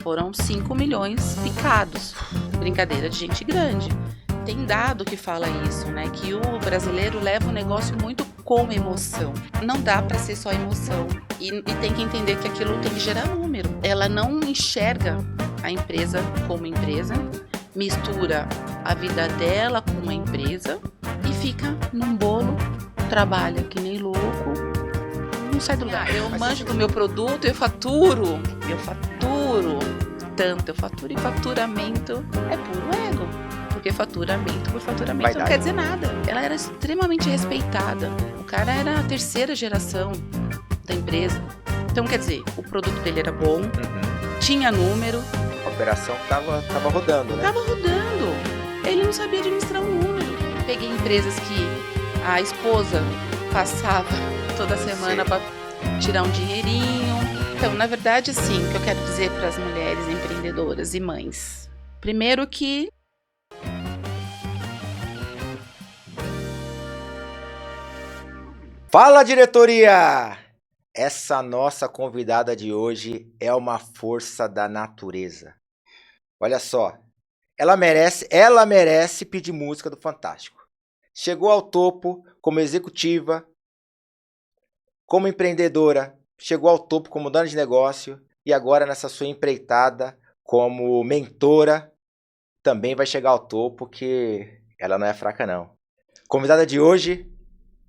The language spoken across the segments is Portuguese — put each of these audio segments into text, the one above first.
Foram 5 milhões picados. Brincadeira de gente grande. Tem dado que fala isso, né? Que o brasileiro leva o negócio muito com emoção. Não dá para ser só emoção. E tem que entender que aquilo tem que gerar número. Ela não enxerga a empresa como empresa, mistura a vida dela com a empresa e fica num bolo, trabalha que nem louco, não sai do lugar. Eu manjo do meu produto, eu faturo tanto, eu faturo, e faturamento é puro ego. Porque faturamento por faturamento não quer dizer nada. Ela era extremamente respeitada. O cara era a terceira geração da empresa. Então, quer dizer, o produto dele era bom, tinha número. A operação tava rodando, né? Tava rodando. Ele não sabia administrar um número. Peguei empresas que a esposa passava toda semana para tirar um dinheirinho. Então, na verdade, sim, o que eu quero dizer para as mulheres empreendedoras e mães. Primeiro que Fala, diretoria! Essa nossa convidada de hoje é uma força da natureza. Olha só, ela merece pedir música do Fantástico. Chegou ao topo como executiva, como empreendedora, chegou ao topo como dona de negócio e agora nessa sua empreitada como mentora também vai chegar ao topo, que ela não é fraca não. Convidada de hoje,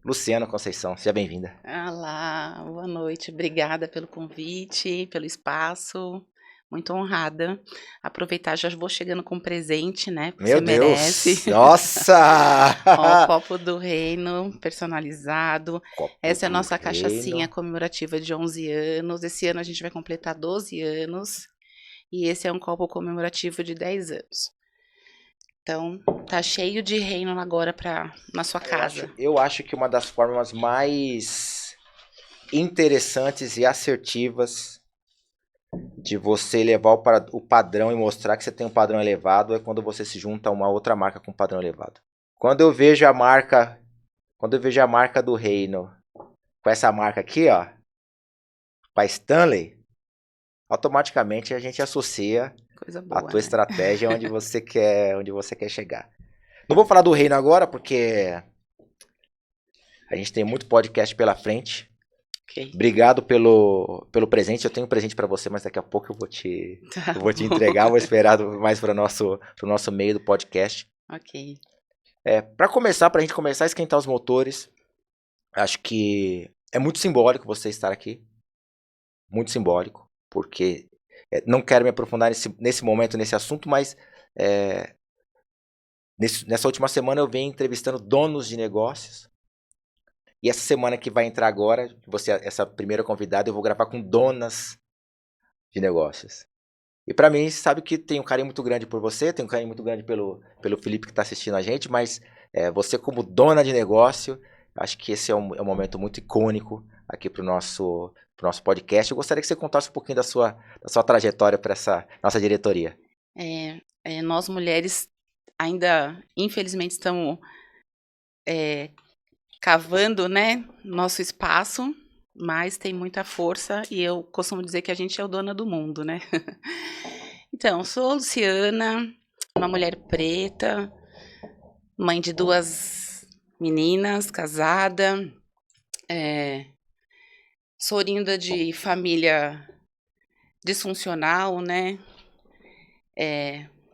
Luciana Conceição, seja bem-vinda. Olá, boa noite, obrigada pelo convite, pelo espaço, muito honrada. Aproveitar, já vou chegando com presente, né, porque Meu você Deus, merece. nossa! Ó, o copo do reino, personalizado. Copo Essa é a do nossa reino. cachaçinha comemorativa de 11 anos. Esse ano a gente vai completar 12 anos. E esse é um copo comemorativo de 10 anos. Então, tá cheio de reino agora na sua casa. Eu acho que uma das formas mais interessantes e assertivas de você elevar o padrão e mostrar que você tem um padrão elevado é quando você se junta a uma outra marca com padrão elevado. Quando eu vejo a marca do reino com essa marca aqui, ó, para Stanley, automaticamente a gente associa Coisa boa, a tua né? estratégia onde você quer chegar. Não vou falar do reino agora, porque a gente tem muito podcast pela frente. Okay. Obrigado pelo presente. Eu tenho um presente para você, mas daqui a pouco eu vou te entregar. Vou esperar mais para o nosso meio do podcast. Ok. Para começar, para a gente começar a esquentar os motores, acho que é muito simbólico você estar aqui. Muito simbólico, porque não quero me aprofundar nesse momento, nesse assunto, mas nessa última semana eu venho entrevistando donos de negócios. E essa semana que vai entrar agora, essa primeira convidada, eu vou gravar com donas de negócios. E pra mim, sabe que tem um carinho muito grande por você, tem um carinho muito grande pelo Felipe que tá assistindo a gente, mas você como dona de negócio, acho que esse é um momento muito icônico aqui pro nosso podcast. Eu gostaria que você contasse um pouquinho da sua trajetória para essa nossa diretoria. Nós mulheres ainda, infelizmente, estamos cavando, né, nosso espaço, mas tem muita força e eu costumo dizer que a gente é o dona do mundo, né? Então, sou Luciana, uma mulher preta, mãe de 2 meninas, casada, sou oriunda de família disfuncional, né?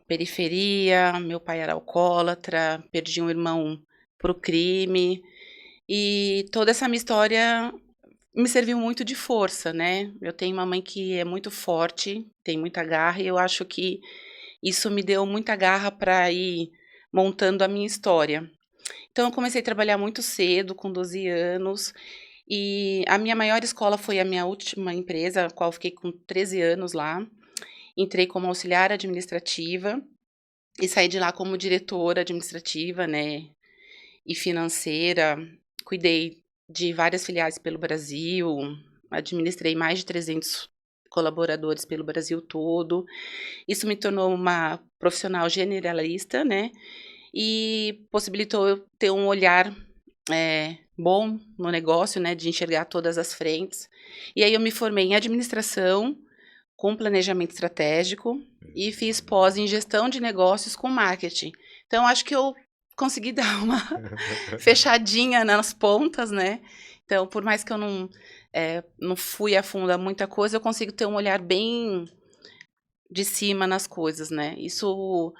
Periferia, meu pai era alcoólatra, perdi um irmão pro crime. E toda essa minha história me serviu muito de força, né? Eu tenho uma mãe que é muito forte, tem muita garra, e eu acho que isso me deu muita garra para ir montando a minha história. Então, eu comecei a trabalhar muito cedo, com 12 anos, e a minha maior escola foi a minha última empresa, a qual eu fiquei com 13 anos lá. Entrei como auxiliar administrativa e saí de lá como diretora administrativa, né? E financeira. Cuidei de várias filiais pelo Brasil, administrei mais de 300 colaboradores pelo Brasil todo. Isso me tornou uma profissional generalista, né? E possibilitou eu ter um olhar bom no negócio, né? De enxergar todas as frentes. E aí eu me formei em administração com planejamento estratégico e fiz pós em gestão de negócios com marketing. Então, acho que eu consegui dar uma fechadinha nas pontas, né? Então, por mais que eu não fui a fundo a muita coisa, eu consigo ter um olhar bem de cima nas coisas, né? Isso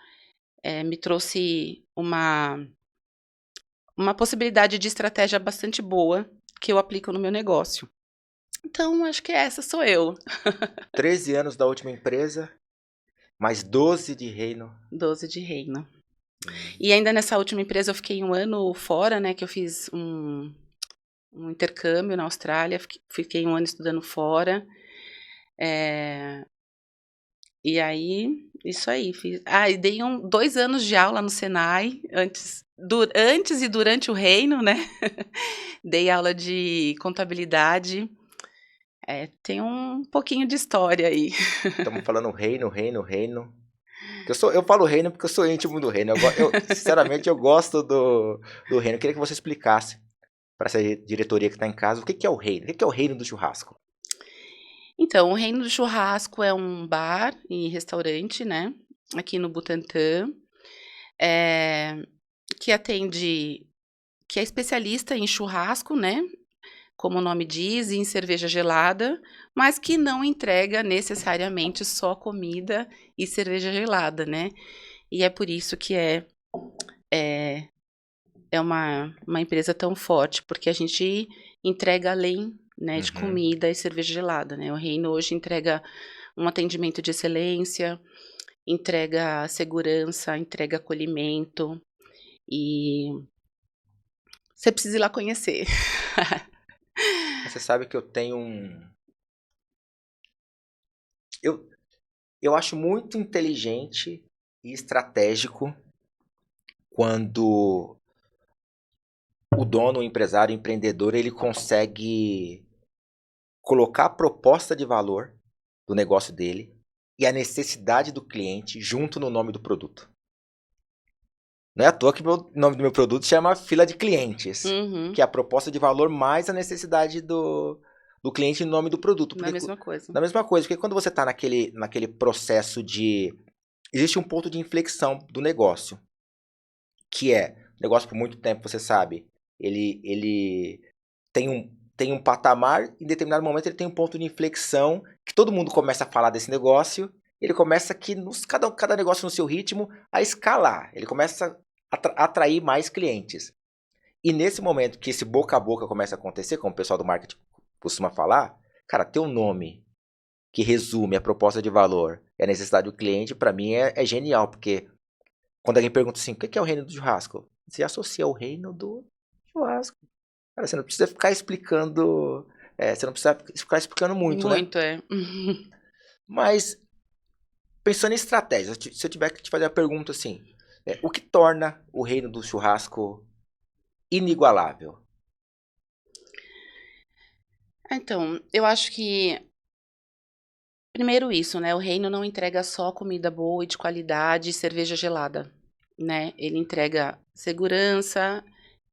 me trouxe uma possibilidade de estratégia bastante boa que eu aplico no meu negócio. Então, acho que essa sou eu. 13 anos da última empresa, mais 12 de Reino. 12 de Reino. E ainda nessa última empresa eu fiquei 1 ano fora, né? Que eu fiz um intercâmbio na Austrália, fiquei 1 ano estudando fora. E aí, isso aí. E dei 2 anos de aula no Senai, antes e durante o Reino, né? Dei aula de contabilidade. Tem um pouquinho de história aí. Estamos falando reino. Eu falo reino porque eu sou íntimo do reino. Sinceramente, eu gosto do reino. Eu queria que você explicasse para essa diretoria que está em casa o que é o reino. O que é o reino do churrasco? Então, o Reino do Churrasco é um bar e restaurante, né? Aqui no Butantã. Que é especialista em churrasco, né? Como o nome diz, e em cerveja gelada, mas que não entrega necessariamente só comida e cerveja gelada, né? E é por isso que é uma empresa tão forte, porque a gente entrega além, né, de comida e cerveja gelada, né? O Reino hoje entrega um atendimento de excelência, entrega segurança, entrega acolhimento e você precisa ir lá conhecer. Você sabe que eu tenho Eu acho muito inteligente e estratégico quando o dono, o empresário, o empreendedor, ele consegue colocar a proposta de valor do negócio dele e a necessidade do cliente junto no nome do produto. Não é à toa que o nome do meu produto chama fila de clientes, que é a proposta de valor mais a necessidade do cliente no nome do produto. Na mesma coisa. Na mesma coisa, porque quando você está naquele processo de... Existe um ponto de inflexão do negócio, que é, o negócio por muito tempo, você sabe, ele tem um patamar, em determinado momento ele tem um ponto de inflexão, que todo mundo começa a falar desse negócio, ele começa aqui, cada negócio no seu ritmo, a escalar, ele começa a atrair mais clientes. E nesse momento que esse boca a boca começa a acontecer, como o pessoal do marketing costuma falar, cara, ter um nome que resume a proposta de valor e a necessidade do cliente, para mim é genial, porque quando alguém pergunta assim, o que é o reino do churrasco? Você associa o reino do churrasco. Cara, você não precisa ficar explicando, você não precisa ficar explicando muito, né? Muito, Mas, pensando em estratégia, se eu tiver que te fazer a pergunta assim, o que torna o reino do churrasco inigualável? Então, eu acho que primeiro isso, né? O Reino não entrega só comida boa e de qualidade e cerveja gelada, né? Ele entrega segurança,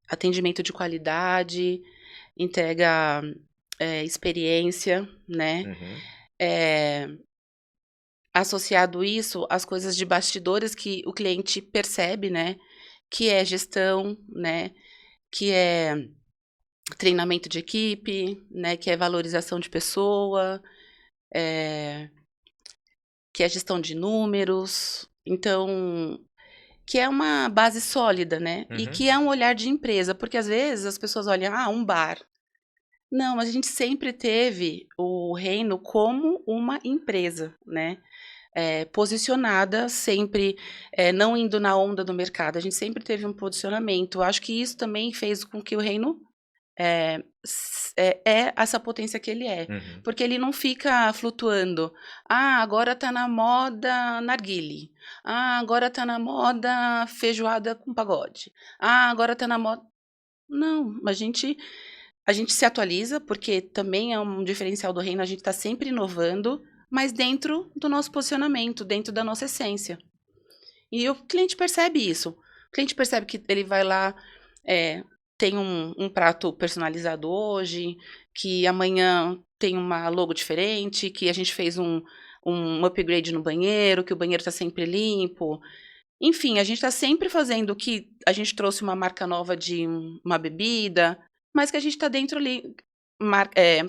atendimento de qualidade, entrega experiência, né? Associado isso às coisas de bastidores que o cliente percebe, né? Que é gestão, né? Que é treinamento de equipe, né? Que é valorização de pessoa, que é gestão de números. Então, que é uma base sólida, né? E que é um olhar de empresa, porque às vezes as pessoas olham, um bar. Não, mas a gente sempre teve o Reino como uma empresa, né? Posicionada, sempre não indo na onda do mercado. A gente sempre teve um posicionamento. Acho que isso também fez com que o Reino é essa potência que ele é. Porque ele não fica flutuando. Agora tá na moda narguile. Agora tá na moda feijoada com pagode. Agora tá na moda... Não, a gente se atualiza, porque também é um diferencial do Reino, a gente tá sempre inovando, mas dentro do nosso posicionamento, dentro da nossa essência. E o cliente percebe isso. O cliente percebe que ele vai lá... tem um prato personalizado hoje, que amanhã tem uma logo diferente, que a gente fez um upgrade no banheiro, que o banheiro está sempre limpo. Enfim, a gente está sempre fazendo que a gente trouxe uma marca nova de uma bebida, mas que a gente está dentro ali,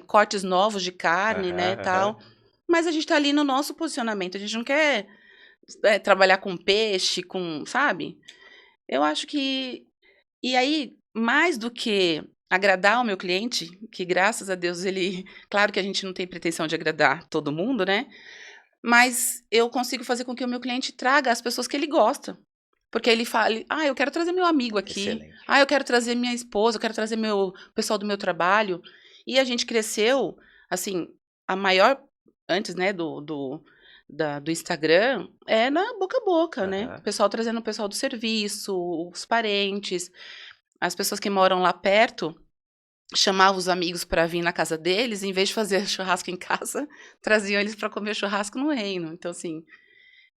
cortes novos de carne, né, Aham, aham. tal. Mas a gente está ali no nosso posicionamento. A gente não quer trabalhar com peixe, sabe? Eu acho que. E aí, mais do que agradar o meu cliente, que graças a Deus ele. Claro que a gente não tem pretensão de agradar todo mundo, né? Mas eu consigo fazer com que o meu cliente traga as pessoas que ele gosta. Porque ele fale, eu quero trazer meu amigo aqui. Excelente. Eu quero trazer minha esposa, eu quero trazer meu pessoal do meu trabalho. E a gente cresceu, assim, a maior, antes, né, do Instagram, é na boca a boca, né? O Aham. pessoal trazendo o pessoal do serviço, os parentes, as pessoas que moram lá perto, chamavam os amigos para vir na casa deles, em vez de fazer churrasco em casa, traziam eles para comer churrasco no reino. Então, assim,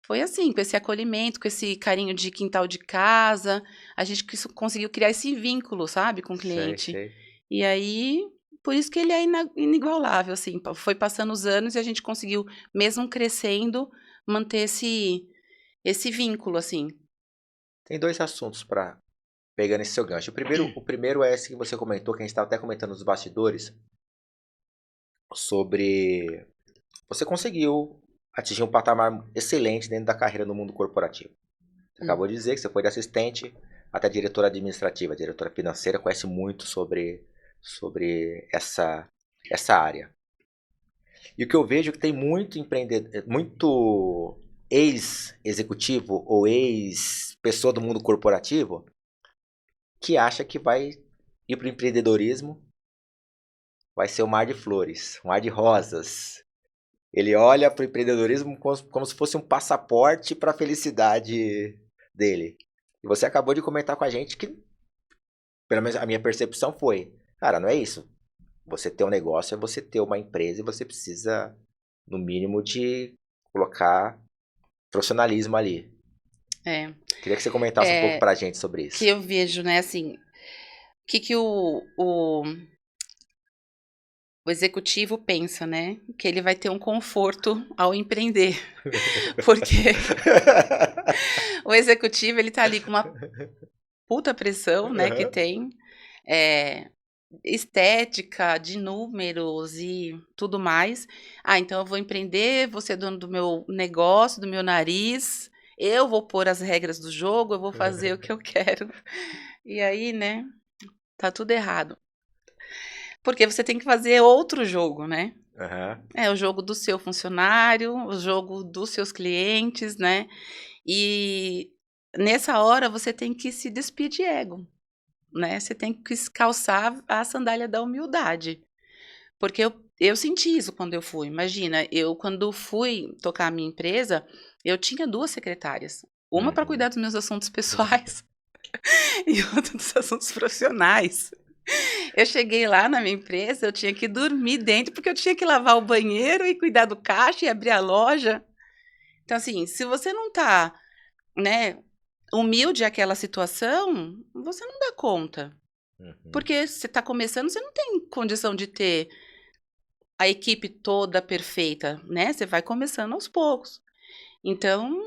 foi assim, com esse acolhimento, com esse carinho de quintal de casa, a gente conseguiu criar esse vínculo, sabe, com o Sei, cliente. sei. E aí, por isso que ele é inigualável, assim, foi passando os anos e a gente conseguiu, mesmo crescendo, manter esse vínculo, assim. Tem dois assuntos para pegando esse seu gancho. O primeiro é esse que você comentou, que a gente estava até comentando nos bastidores, sobre você conseguiu atingir um patamar excelente dentro da carreira no mundo corporativo. Você Hum. acabou de dizer que você foi de assistente até diretora administrativa, diretora financeira, conhece muito sobre essa área. E o que eu vejo é que tem muito empreendedor, muito ex-executivo ou ex-pessoa do mundo corporativo que acha que vai ir para o empreendedorismo, vai ser um mar de flores, um mar de rosas. Ele olha para o empreendedorismo como se fosse um passaporte para a felicidade dele. E você acabou de comentar com a gente que, pelo menos a minha percepção foi, cara, não é isso. Você ter um negócio é você ter uma empresa e você precisa, no mínimo, de colocar profissionalismo ali. É, Queria que você comentasse um pouco é pra gente sobre que isso. eu vejo, né, assim, o que o executivo pensa, né? Que ele vai ter um conforto ao empreender. Porque o executivo, ele tá ali com uma puta pressão, né, que Aham. tem, eh, estética, de números e tudo mais. Então eu vou empreender, vou ser dono do meu negócio, do meu nariz, eu vou pôr as regras do jogo, eu vou fazer o que eu quero. E aí, né, tá tudo errado. Porque você tem que fazer outro jogo, né? Aham. É o jogo do seu funcionário, o jogo dos seus clientes, né? E nessa hora você tem que se despir de ego, né? Você tem que calçar a sandália da humildade. Porque eu senti isso quando eu fui. Imagina, eu quando fui tocar a minha empresa, eu tinha 2 secretárias. Uma para Uhum. cuidar dos meus assuntos pessoais e outra dos assuntos profissionais. Eu cheguei lá na minha empresa, eu tinha que dormir dentro, porque eu tinha que lavar o banheiro e cuidar do caixa e abrir a loja. Então, assim, se você não tá, né, humilde àquela situação, você não dá conta. Uhum. Porque você está começando, você não tem condição de ter a equipe toda perfeita, né? Você vai começando aos poucos. Então,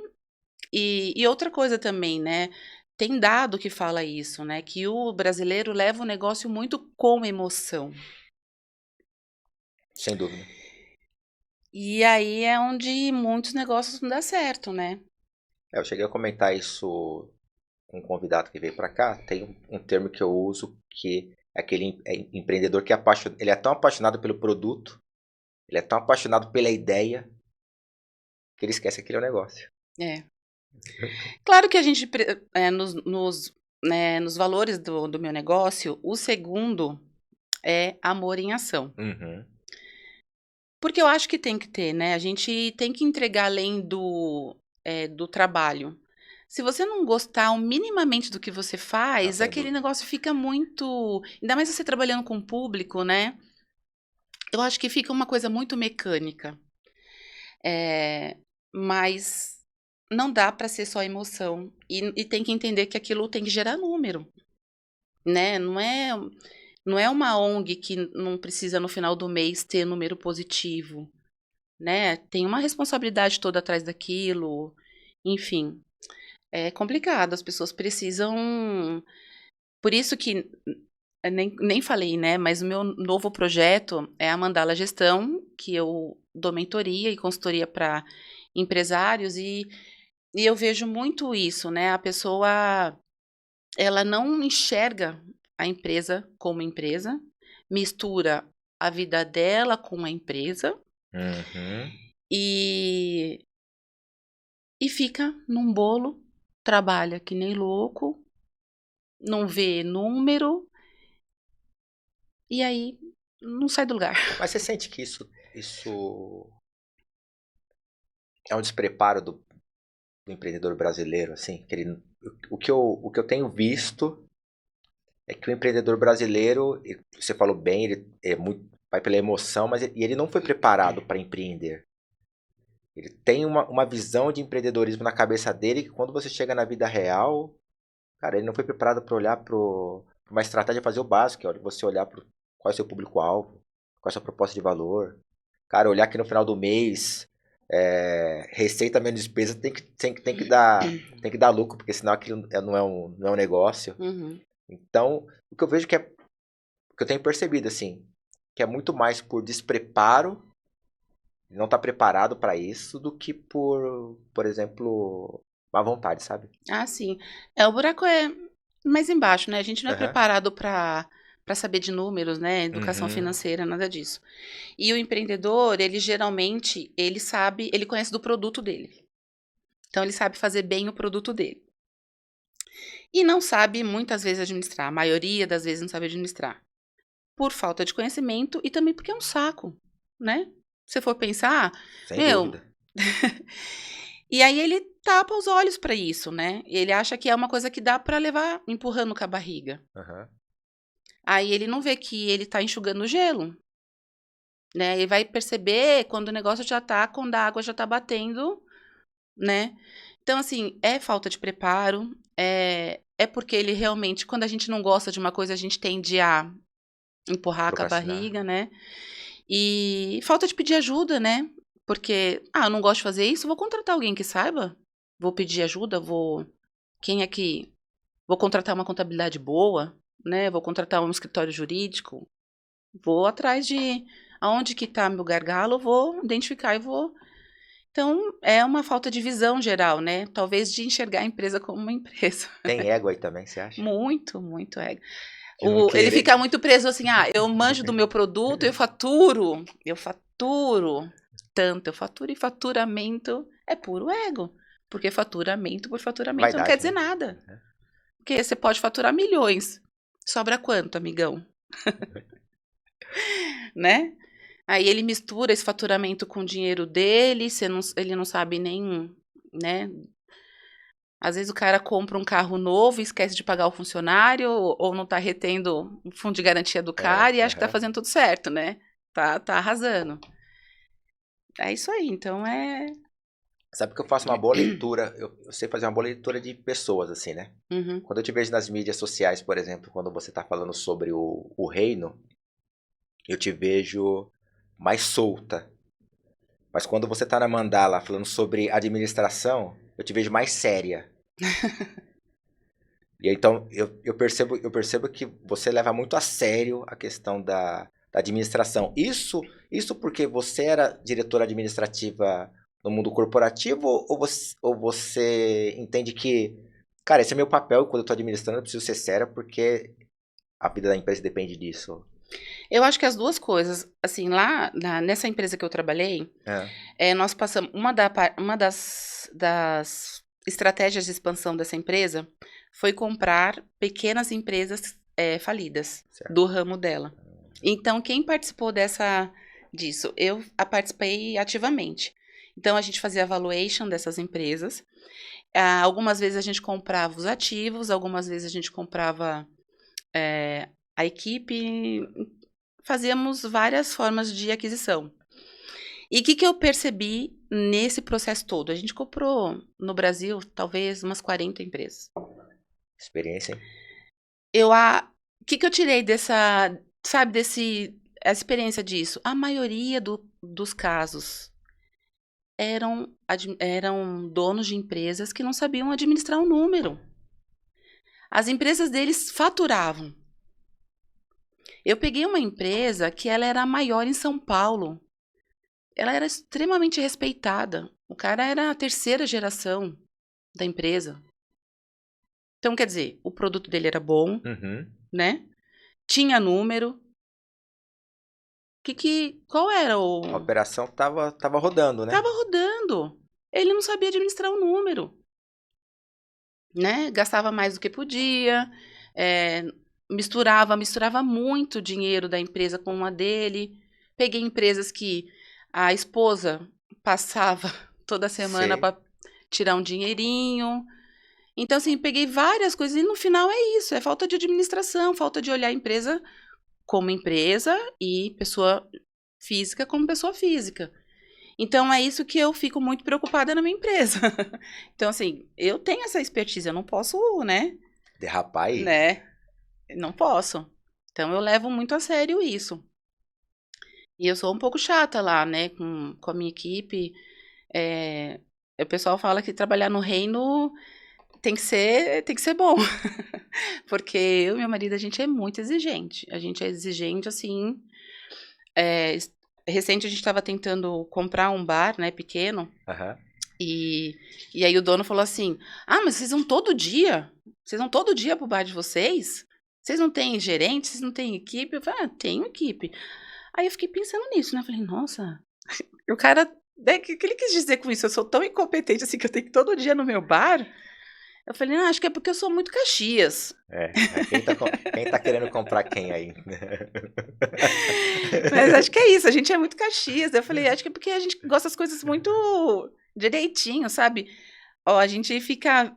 e outra coisa também, né? Tem dado que fala isso, né? Que o brasileiro leva o negócio muito com emoção. Sem dúvida. E aí é onde muitos negócios não dá certo, né. Eu cheguei a comentar isso com um convidado que veio para cá. Tem um termo que eu uso que é aquele empreendedor que ele é tão apaixonado pelo produto, ele é tão apaixonado pela ideia, que ele esquece que aquele é o negócio. É. Claro que a gente nos valores do meu negócio, o segundo é amor em ação. Uhum. Porque eu acho que tem que ter, né, a gente tem que entregar além do trabalho. Se você não gostar minimamente do que você Não, faz, sem aquele dúvida. negócio fica muito, ainda mais você trabalhando com o público, né, eu acho que fica uma coisa muito mecânica. Mas não dá para ser só emoção. E tem que entender que aquilo tem que gerar número, né? Não é uma ONG que não precisa, no final do mês, ter número positivo. né? Tem uma responsabilidade toda atrás daquilo, enfim. É complicado, as pessoas precisam. Por isso que nem falei, né? Mas o meu novo projeto é a Mandala Gestão, que eu dou mentoria e consultoria para empresários, e eu vejo muito isso, né? A pessoa, ela não enxerga a empresa como empresa, mistura a vida dela com a empresa Uhum. e, e fica num bolo, trabalha que nem louco, não vê número, e aí não sai do lugar. Mas você sente que isso é um despreparo do empreendedor brasileiro, assim? Que ele, o que eu tenho visto é que o empreendedor brasileiro, você falou bem, ele é muito, vai pela emoção, mas ele não foi preparado para empreender. Ele tem uma visão de empreendedorismo na cabeça dele que quando você chega na vida real, cara, ele não foi preparado para olhar para uma estratégia, fazer o básico, que é você olhar para qual é o seu público-alvo, qual é a sua proposta de valor. Cara, olhar que no final do mês, receita menos despesa tem que dar lucro, porque senão aquilo não é um negócio. Uhum. Então, o que eu vejo o que eu tenho percebido, assim, que é muito mais por despreparo, não estar preparado para isso, do que por exemplo, má vontade, sabe? Ah, sim. O buraco é mais embaixo, né? A gente não é Aham. preparado para saber de números, né? Educação Uhum. financeira, nada disso. E o empreendedor, ele geralmente, ele sabe, ele conhece do produto dele. Então, ele sabe fazer bem o produto dele. E não sabe, muitas vezes, administrar. A maioria das vezes não sabe administrar. Por falta de conhecimento e também porque é um saco, né? Se for pensar, Sem meu. dúvida. E aí ele tapa os olhos para isso, né? Ele acha que é uma coisa que dá para levar empurrando com a barriga. Aham. Aí ele não vê que ele tá enxugando gelo, né? Ele vai perceber quando o negócio já tá, quando a água já tá batendo, né? Então, assim, é falta de preparo, é porque ele realmente, quando a gente não gosta de uma coisa, a gente tende a empurrar com a Procrastinar. barriga, né? E falta de pedir ajuda, né? Porque, eu não gosto de fazer isso, vou contratar alguém que saiba. Vou pedir ajuda, quem é que. Vou contratar uma contabilidade boa, né? Vou contratar um escritório jurídico. Vou atrás de aonde que tá meu gargalo, vou identificar e vou. Então, é uma falta de visão geral, né? Talvez de enxergar a empresa como uma empresa. Tem ego aí também, você acha? Muito, muito ego. De não Ele querer. fica muito preso assim, eu manjo do meu produto, eu faturo tanto, eu faturo e faturamento é puro ego. Porque faturamento por faturamento não quer Vaidade, dizer né? nada. Porque você pode faturar milhões. Sobra quanto, amigão? Né? Aí ele mistura esse faturamento com o dinheiro dele, ele não sabe nem, né? Às vezes o cara compra um carro novo e esquece de pagar o funcionário, ou não tá retendo o fundo de garantia do cara e acha que tá Aham. fazendo tudo certo, né? Tá arrasando. É isso aí, então é. Sabe que eu faço uma boa leitura, eu sei fazer uma boa leitura de pessoas, assim, né? Uhum. Quando eu te vejo nas mídias sociais, por exemplo, quando você tá falando sobre o reino, eu te vejo mais solta. Mas quando você tá na mandala falando sobre administração, eu te vejo mais séria. E aí, então eu percebo que você leva muito a sério a questão da administração. Isso porque você era diretora administrativa no mundo corporativo, ou você entende que, cara, esse é meu papel, quando eu tô administrando eu preciso ser séria porque a vida da empresa depende disso. Eu acho que as duas coisas, assim, nessa empresa que eu trabalhei, É, nós passamos, uma das estratégias de expansão dessa empresa foi comprar pequenas empresas falidas certo. do ramo dela. Então, quem participou disso? Eu participei ativamente. Então, a gente fazia valuation dessas empresas. Algumas vezes a gente comprava os ativos, algumas vezes a gente comprava a equipe. Fazíamos várias formas de aquisição. E o que eu percebi nesse processo todo? A gente comprou no Brasil talvez umas 40 empresas. Experiência, hein? O que eu tirei dessa, sabe, a experiência disso? A maioria dos casos, eram donos de empresas que não sabiam administrar o número. As empresas deles faturavam. Eu peguei uma empresa que ela era a maior em São Paulo. Ela era extremamente respeitada. O cara era a terceira geração da empresa. Então, quer dizer, o produto dele era bom, né? Tinha número. Qual era A o... operação tava rodando, né? Tava rodando. Ele não sabia administrar o número, né? Gastava mais do que podia, misturava muito dinheiro da empresa com uma dele. Peguei empresas que a esposa passava toda semana Sei. para tirar um dinheirinho. Então, assim, peguei várias coisas e no final é isso, é falta de administração, falta de olhar a empresa como empresa e pessoa física como pessoa física. Então, é isso que eu fico muito preocupada na minha empresa. Então, assim, eu tenho essa expertise, eu não posso, né? Derrapar aí. Né? Não posso. Então, eu levo muito a sério isso. E eu sou um pouco chata lá, né? Com a minha equipe. O pessoal fala que trabalhar no reino tem que ser bom. Porque eu e meu marido, a gente é muito exigente. A gente é exigente, assim. Recente, a gente estava tentando comprar um bar, né, pequeno. Aham. E aí o dono falou assim: Ah, mas vocês vão todo dia? Vocês vão todo dia pro bar de vocês? Vocês não têm gerente? Vocês não têm equipe? Eu falei, tenho equipe. Aí eu fiquei pensando nisso, né? Eu falei, nossa, o cara, né, o que ele quis dizer com isso? Eu sou tão incompetente assim que eu tenho que ir todo dia no meu bar? Eu falei, não, acho que é porque eu sou muito Caxias. Quem tá querendo comprar quem aí? Mas acho que é isso, a gente é muito Caxias. Eu falei, acho que é porque a gente gosta das coisas muito direitinho, sabe? Ó, a gente fica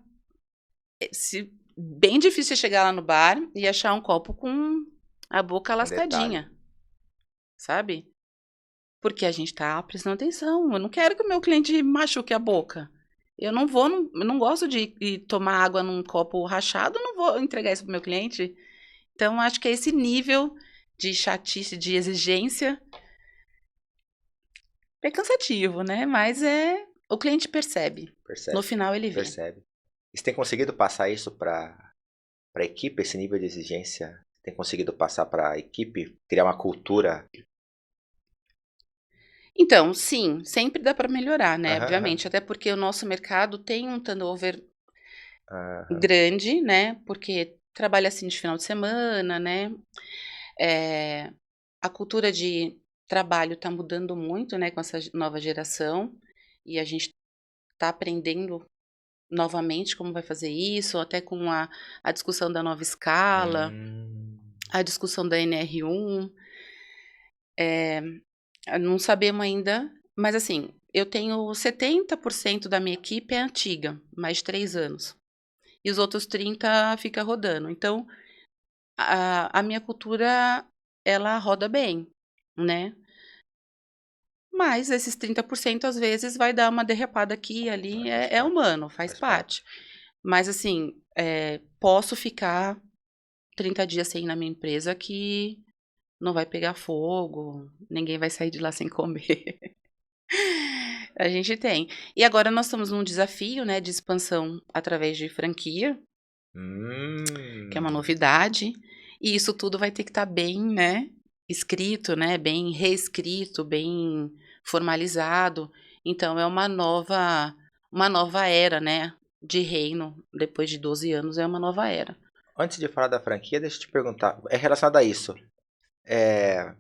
bem difícil chegar lá no bar e achar um copo com a boca Detalhe. lascadinha, sabe? Porque a gente tá prestando atenção. Eu não quero que o meu cliente machuque a boca. Eu não gosto de ir tomar água num copo rachado, eu não vou entregar isso pro meu cliente. Então, acho que é esse nível de chatice, de exigência. É cansativo, né? Mas o cliente percebe. No Percebe? final ele vê. Percebe. E você tem conseguido passar isso para a equipe, esse nível de exigência? Tem conseguido passar para a equipe, criar uma cultura? Então, sim, sempre dá para melhorar, né? Aham, aham. Obviamente, até porque o nosso mercado tem um turnover Aham. grande, né? Porque trabalha assim de final de semana, né? É, a cultura de trabalho está mudando muito, né, com essa nova geração, e a gente está aprendendo novamente como vai fazer isso, até com a discussão da nova escala, Hum. a discussão da NR1. Não sabemos ainda, mas assim, eu tenho 70% da minha equipe é antiga, mais de 3 anos. E os outros 30 fica rodando. Então, a minha cultura, ela roda bem, né? Mas esses 30% às vezes vai dar uma derrapada aqui e ali, Faz é parte. humano, faz Faz parte. parte. Mas assim, posso ficar 30 dias sem ir na minha empresa que não vai pegar fogo, ninguém vai sair de lá sem comer. A gente tem. E agora nós estamos num desafio, né, de expansão através de franquia, que é uma Hum. novidade. E isso tudo vai ter que estar bem, né, escrito, né, bem reescrito, bem formalizado. Então é uma nova era, né, de reino. Depois de 12 anos é uma nova era. Antes de falar da franquia, deixa eu te perguntar. É relacionado a isso. É,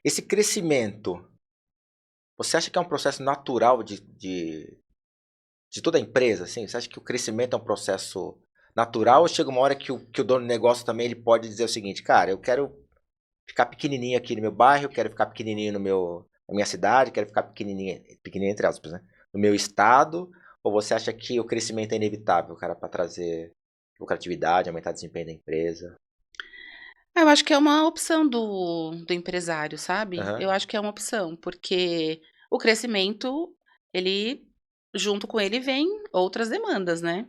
esse crescimento, você acha que é um processo natural de toda a empresa? Assim? Você acha que o crescimento é um processo natural ou chega uma hora que o dono do negócio também ele pode dizer o seguinte, cara, eu quero ficar pequenininho aqui no meu bairro, quero ficar pequenininho na minha cidade, quero ficar pequenininho entre aspas, né? No meu estado, ou você acha que o crescimento é inevitável, cara, para trazer lucratividade, aumentar o desempenho da empresa? Eu acho que é uma opção do empresário, sabe? Aham. Eu acho que é uma opção, porque o crescimento, ele, junto com ele, vem outras demandas, né?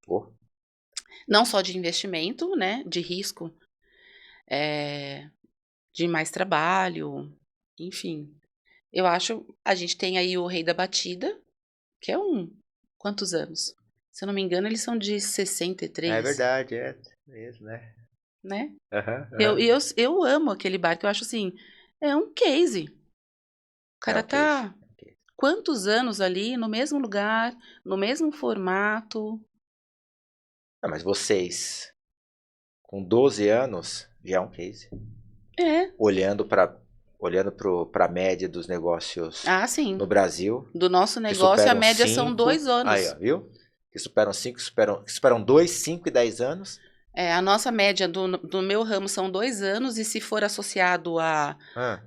Pô, Não só de investimento, né? De risco, eh, de mais trabalho, enfim. Eu acho, a gente tem aí o Rei da Batida, que é quantos anos? Se eu não me engano, eles são de É 63, verdade, é mesmo, né? né? Aham, Eu, aham. e eu, eu amo aquele bar, que eu acho assim, é um case. O É cara o case. tá quantos anos ali, no mesmo lugar, no mesmo formato. Não, mas vocês, com 12 anos, já é um case. É, Olhando para a média dos negócios ah, sim. no Brasil, Do nosso que negócio, a superam média são 5. 2 Aí, ó, anos. viu? Que superam 5, superam 2, 5 e 10 anos. É, a nossa média do meu ramo são 2 anos, e se for associado Ah,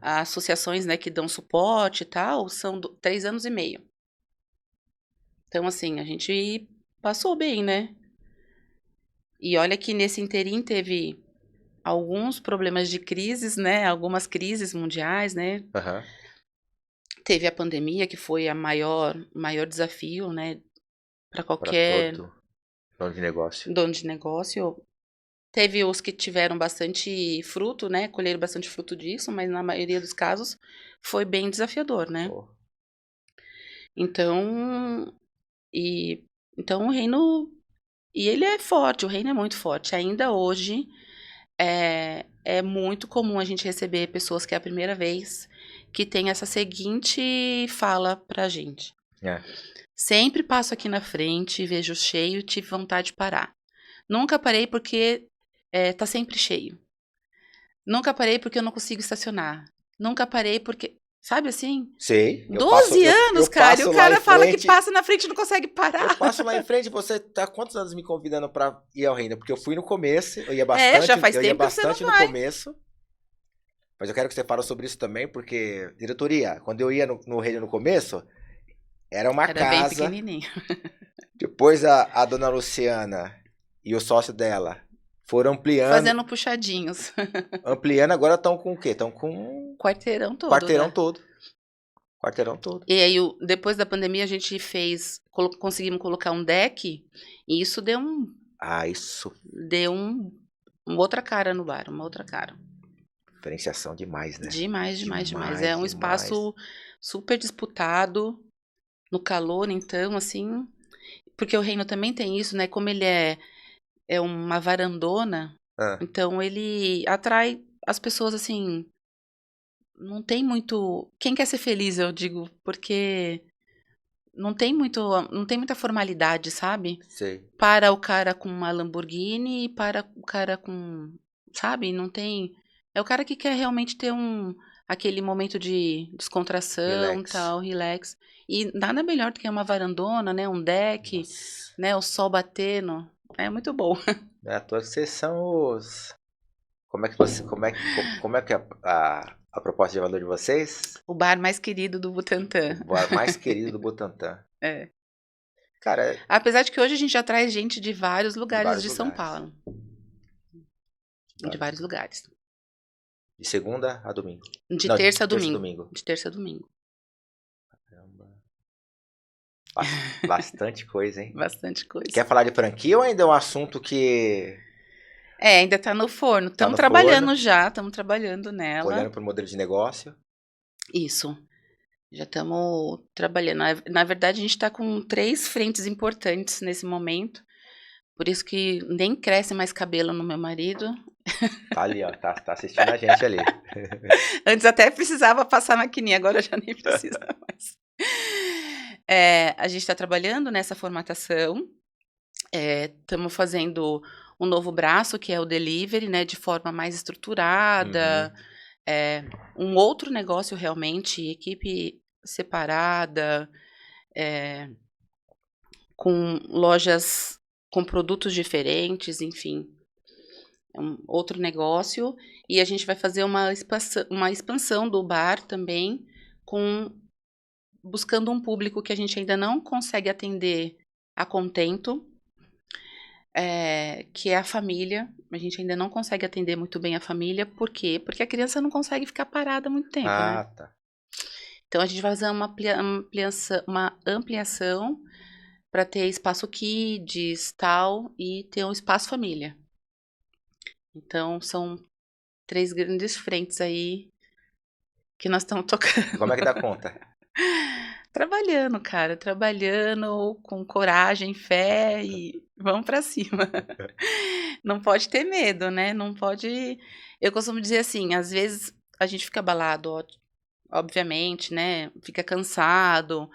a associações, né, que dão suporte e tal, são 3 anos e meio. Então, assim, a gente passou bem, né? E olha que nesse interim teve alguns problemas de crises, né? Algumas crises mundiais, né? aham. Teve a pandemia, que foi a maior desafio, né? Para Para qualquer todo dono de negócio. dono de negócio. Teve os que tiveram bastante fruto, né? Colheram bastante fruto disso, mas na maioria dos casos foi bem desafiador, né? Pô, Então, e então o reino, e ele é forte, o reino é muito forte. Ainda hoje é muito comum a gente receber pessoas que é a primeira vez que tem essa seguinte fala pra gente: é. sempre passo aqui na frente, vejo cheio e tive vontade de parar. Nunca parei porque tá sempre cheio. Nunca parei porque eu não consigo estacionar. Nunca parei porque, sabe assim? Sei, 12 eu anos, cara, e o passo lá em cara fala que frente. passa na frente e não consegue Eu parar. passo lá em frente, você tá há quantos anos me convidando para ir ao reino? Porque eu fui no começo, Já faz eu ia tempo que você não bastante no vai. começo. Mas eu quero que você fale sobre isso também, porque, diretoria, quando eu ia no reino no começo, era uma Era bem casa. pequenininho. Depois a dona Luciana e o sócio dela foram ampliando. Fazendo puxadinhos. Ampliando, agora estão com o quê? Estão com um Quarteirão todo, quarteirão né? todo. Quarteirão todo. E aí, depois da pandemia, a gente conseguimos colocar um deck, e isso Ah, isso. deu uma outra cara no bar, uma outra cara. Diferenciação demais, né? Demais, demais, demais. É Demais, um demais. espaço super disputado, no calor, então, assim, porque o reino também tem isso, né? Como ele é uma varandona, Ah, então ele atrai as pessoas, assim, não tem muito. Quem quer ser feliz, eu digo, porque não tem muita formalidade, sabe? sei. Para o cara com uma Lamborghini e para o cara com, sabe? Não tem. É o cara que quer realmente ter aquele momento de descontração, Relax. tal, relax. E nada melhor do que uma varandona, né? Um deck, Nossa. né? O sol batendo. É muito bom. Não é à toa que vocês são os. Como é que você. Como é que é a proposta de valor de vocês? O bar mais querido do O Butantã. bar mais querido do Butantã. É. Cara, Apesar de que hoje a gente já traz gente de vários de lugares vários de São lugares. Paulo. De Vários vários lugares. lugares. De segunda a domingo. De Não, de terça a terça a domingo. domingo. De terça a domingo. Caramba. Bastante coisa, hein? Bastante coisa. Quer falar de franquia ou ainda é um assunto que Ainda tá no forno. tá Estamos no forno, trabalhando já, estamos trabalhando nela. olhando para o modelo de negócio? Isso. Já estamos trabalhando. Na verdade, a gente está com 3 frentes importantes nesse momento. Por isso que nem cresce mais cabelo no meu marido. Tá ali, ó, tá assistindo a gente ali. Antes até precisava passar maquininha, agora já nem precisa mais. A gente está trabalhando nessa formatação. Estamos fazendo um novo braço, que é o delivery, né, de forma mais estruturada. Uhum. Um outro negócio realmente, equipe separada, é, com lojas com produtos diferentes, enfim. É um outro negócio. E a gente vai fazer uma expansão do bar também, buscando um público que a gente ainda não consegue atender a contento, que é a família. A gente ainda não consegue atender muito bem a família. Por quê? Porque a criança não consegue ficar parada muito tempo, né? Ah, tá. Então a gente vai fazer uma ampliação para ter espaço kids, tal, e ter um espaço família. Então são 3 grandes frentes aí que nós estamos tocando. Como é que dá conta? Trabalhando, cara, trabalhando com coragem, fé e vamos pra cima. Não pode ter medo, né, não pode eu costumo dizer assim, às vezes a gente fica abalado, obviamente, né, fica cansado,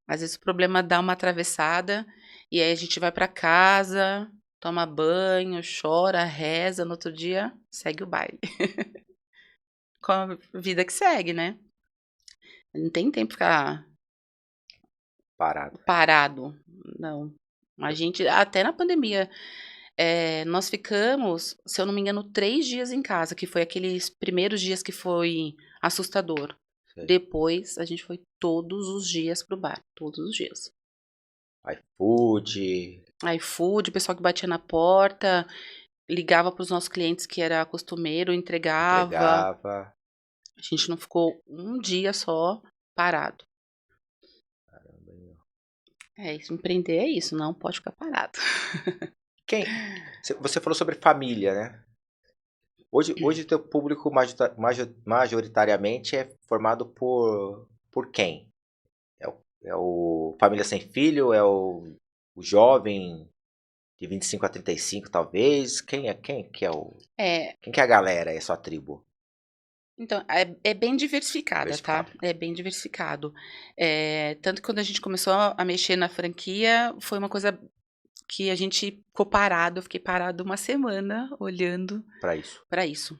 às vezes o problema dá uma atravessada, e aí a gente vai pra casa, toma banho, chora, reza, no outro dia segue o baile. Com a vida que segue, né. Não tem tempo pra ficar Parado. parado, não. A gente até na pandemia, nós ficamos, se eu não me engano, 3 dias em casa, que foi aqueles primeiros dias que foi assustador. Sei. Depois a gente foi todos os dias para o bar, todos os dias. iFood, iFood, o pessoal que batia na porta, ligava para os nossos clientes que era costumeiro, entregava. entregava. A gente não ficou um dia só parado. Caramba, meu. Isso, empreender é isso, não pode ficar parado. Você falou sobre família, né? Hoje teu público majoritariamente é formado por quem? É o família sem filho? É o jovem de 25 a 35, talvez? Quem que é É, quem que é a galera, é a sua tribo? então, é bem diversificada, tá, Diversificado. é bem diversificado. Tanto que quando a gente começou a mexer na franquia, foi uma coisa que a gente ficou parado, eu fiquei parado uma semana olhando Para isso. para isso.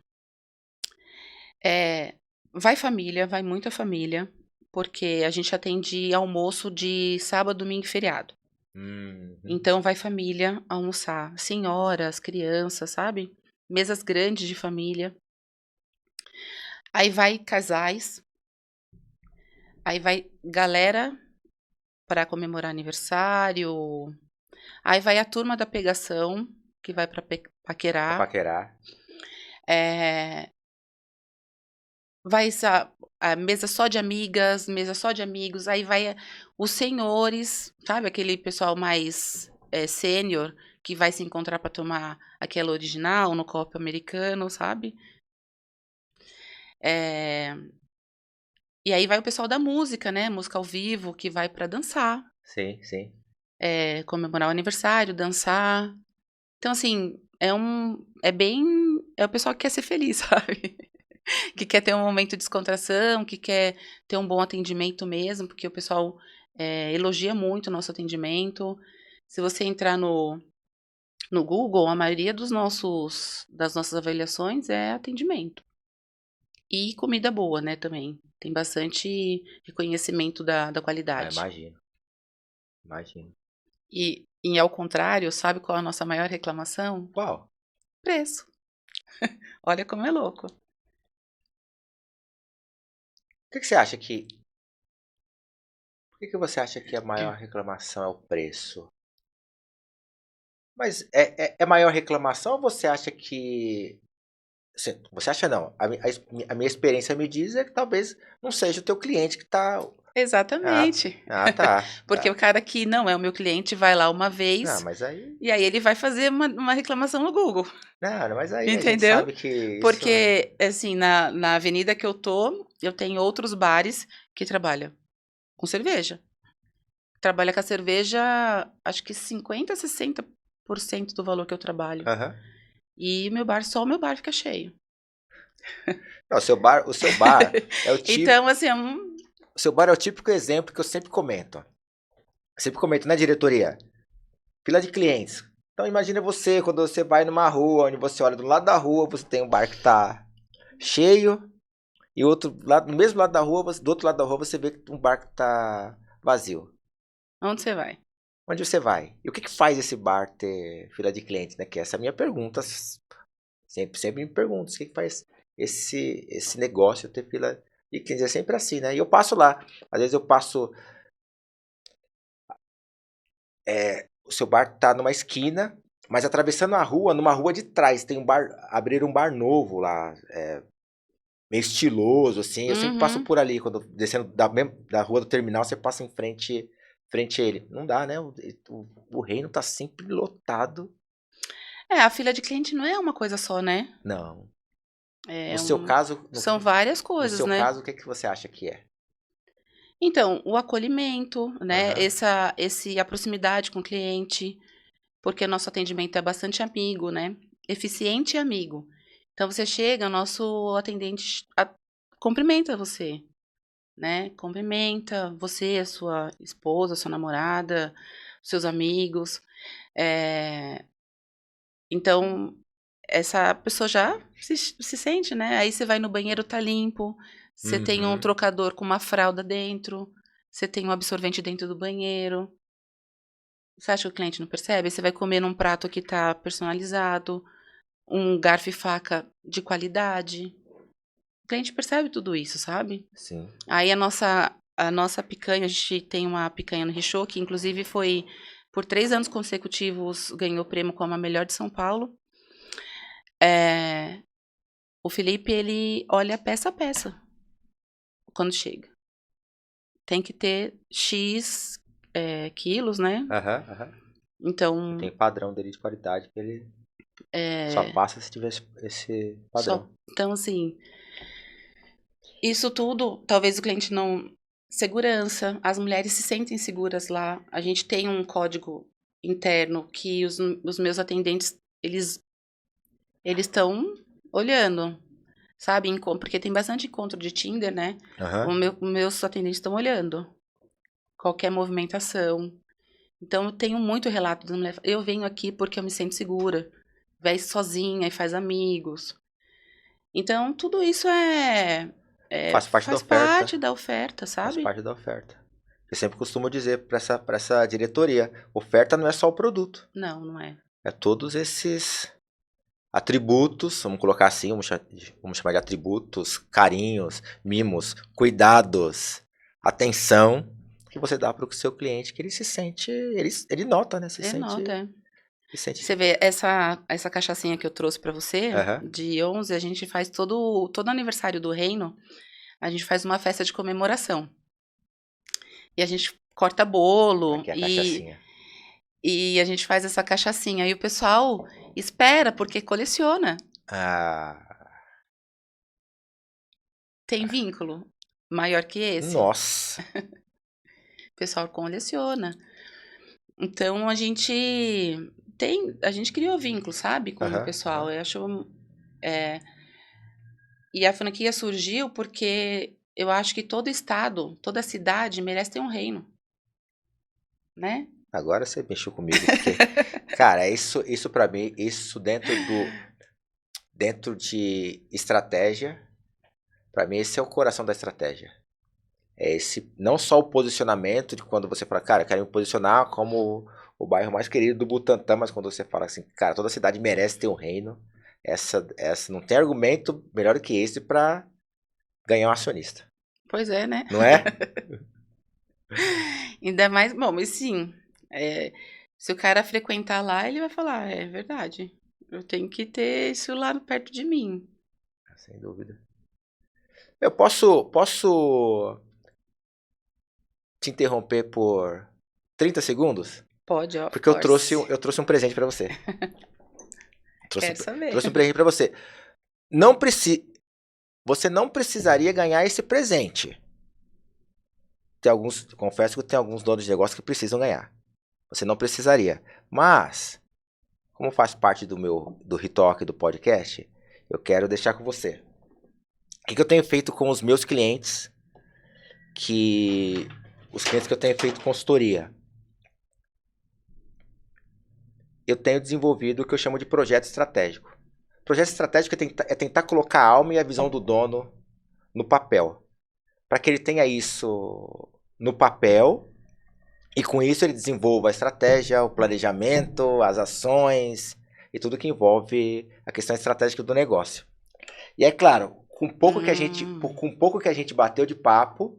Vai família, vai muita família, porque a gente atende almoço de sábado, domingo e feriado. Uhum. Então vai família almoçar, senhoras, crianças, sabe, mesas grandes de família. Aí vai casais, aí vai galera para comemorar aniversário, aí vai a turma da pegação, que vai para Pra paquerar, paquerar. eh, vai essa a mesa só de amigas, mesa só de amigos, aí vai os senhores, sabe, aquele pessoal mais, sênior, que vai se encontrar para tomar aquela original no copo americano, sabe. Eh, e aí vai o pessoal da música, né, música ao vivo, que vai para dançar, Sim, sim. comemorar o aniversário, dançar. Então, assim, é o pessoal que quer ser feliz, sabe. Que quer ter um momento de descontração, que quer ter um bom atendimento mesmo, porque o pessoal, elogia muito o nosso atendimento. Se você entrar no Google, a maioria das nossas avaliações é atendimento. E comida boa, né, também. Tem bastante reconhecimento da Ah, qualidade. imagino, imagino. E ao contrário, sabe qual é a nossa maior reclamação? Qual? Preço. Olha como é louco. Por que você acha que Por que você acha que a maior reclamação é o preço? Mas é maior reclamação ou você acha que você acha não, a minha experiência me diz é que talvez não seja o teu cliente que tá ah, Exatamente. tá, Porque o tá. cara que não é o meu cliente vai lá uma Não, vez, mas aí e aí ele vai fazer uma reclamação no Google, não, mas aí a gente entendeu? sabe que isso Porque, assim, na avenida que eu tô, eu tenho outros bares que trabalham com cerveja. Trabalha com a cerveja, acho que 50, 60% do valor que eu trabalho. aham. E só o meu bar fica cheio. Não, o seu bar é Então, assim, o seu bar é o típico exemplo que eu sempre comento. Sempre comento na diretoria. Fila de clientes. Então imagina você, quando você vai numa rua, onde você olha do lado da rua, você tem um bar que tá cheio, e outro lado, no mesmo lado da rua, do outro lado da rua você vê que um bar que tá vazio. onde você vai? Onde você vai? E o que faz esse bar ter fila de clientes, né? Que essa é a minha pergunta. Sempre me pergunto, o que faz esse negócio ter fila de clientes? É sempre assim, né? E eu passo lá. Às vezes eu passo. O seu bar tá numa esquina, mas atravessando a rua, numa rua de trás, tem um bar, abriram um bar novo lá, meio estiloso, assim. Eu sempre passo Uhum. por ali, quando descendo da rua do terminal, você passa em frente a ele. Não dá, né? O reino tá sempre lotado. A fila de cliente não é uma coisa só, né? Não. É No seu caso, são várias no coisas, seu né? caso, o que que você acha que é? Então, o acolhimento, né? Aham. A proximidade com o cliente, porque o nosso atendimento é bastante amigo, né? Eficiente e amigo. Então, você chega, o nosso atendente cumprimenta você, né? Cumprimenta você, a sua esposa, a sua namorada, seus amigos. É, Então, essa pessoa já se sente, né? Aí você vai no banheiro, tá limpo. Você tem um Uhum. trocador com uma fralda dentro. Você tem um absorvente dentro do banheiro. Você acha que o cliente não percebe? Aí você vai comer num prato que tá personalizado, um garfo e faca de qualidade. O cliente percebe tudo isso, sabe? Sim. Aí a nossa picanha, a gente tem uma picanha no Richoh, que inclusive foi, por 3 anos consecutivos, ganhou o prêmio como a melhor de São Paulo. É, O Felipe, ele olha peça a peça quando chega. Tem que ter X quilos, né? Aham, aham. E Então, tem padrão dele de qualidade que ele só é, passa se tiver esse só, padrão. então, assim, isso tudo, talvez o cliente não... Segurança, as mulheres se sentem seguras lá. A gente tem um código interno que os meus atendentes, eles estão olhando, sabe? Porque tem bastante encontro de Tinder, né? Aham. Os meus atendentes estão olhando qualquer movimentação. Então, eu tenho muito relato da mulher. Eu venho aqui porque eu me sinto segura. Vai sozinha e faz amigos. Então, tudo isso Faz parte da faz oferta. parte da oferta, Faz sabe? parte da oferta. Eu sempre costumo dizer para essa diretoria, oferta não é só o produto. Não, não é. É todos esses atributos, vamos colocar assim, vamos chamar de atributos, carinhos, mimos, cuidados, atenção que você dá para o seu cliente, que ele se sente, ele nota, né? Nota, é. Se sente. Você vê, essa cachaçinha que eu trouxe pra você, Aham. de 11, a gente faz todo aniversário do reino, a gente faz uma festa de comemoração. E a gente corta bolo Aqui é a cachaçinha. e a gente faz essa cachaçinha. E o pessoal espera, porque coleciona. Ah, Tem vínculo maior que esse? nossa. O pessoal coleciona. Então a gente criou vínculo, sabe, com o Aham, pessoal. aham. Eu acho, e a franquia surgiu porque eu acho que todo estado, toda cidade merece ter um reino, né? Agora você mexeu comigo, porque, cara, isso para mim, isso dentro de estratégia, para mim esse é o coração da estratégia. É esse, não só o posicionamento de quando você fala, cara, eu quero me posicionar como o bairro mais querido do Butantã, mas quando você fala assim, cara, toda cidade merece ter um reino, essa não tem argumento melhor do que esse para ganhar um acionista, Pois é, né? não é? Ainda mais, bom, mas sim, se o cara frequentar lá, ele vai falar, é verdade, eu tenho que ter isso lá perto de mim. Sem dúvida. Eu posso te interromper por 30 segundos? Pode, of Porque eu trouxe, course. eu trouxe um presente para você. Quero saber. Trouxe um presente para você. Não Você não precisaria ganhar esse presente. Confesso que tem alguns donos de negócio que precisam ganhar. Você não precisaria. Mas, como faz parte do ritual aqui do podcast, eu quero deixar com você. O que eu tenho feito com os meus clientes, os clientes que eu tenho feito consultoria? Eu tenho desenvolvido o que eu chamo de projeto estratégico. Projeto estratégico é tentar colocar a alma e a visão do dono no papel. Para que ele tenha isso no papel e com isso ele desenvolva a estratégia, o planejamento, as ações e tudo que envolve a questão estratégica do negócio. E é claro, com pouco que a gente bateu de papo,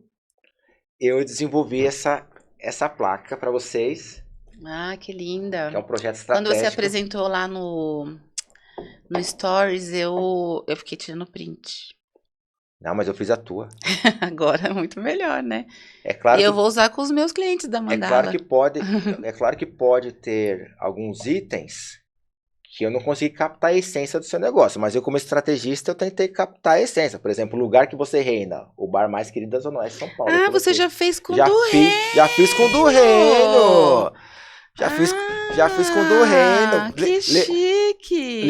eu desenvolvi essa placa para vocês, Ah, que que é linda. um projeto Quando você estratégico. apresentou lá no Stories, eu fiquei tirando print. Não, mas eu fiz a tua. Agora é muito melhor, né? É E claro eu que vou usar com os meus clientes da é claro Mandala. que pode, é claro que pode ter alguns itens que eu não consegui captar a essência do seu negócio, mas eu como estrategista eu tentei captar a essência. Por exemplo, o lugar que você reina, o bar mais querido da Zona Oeste de São Paulo, é Ah, com você você. já fez com o do Já fiz com o do Reino! Reino! Já fiz com o do Reino. Ah, que chique!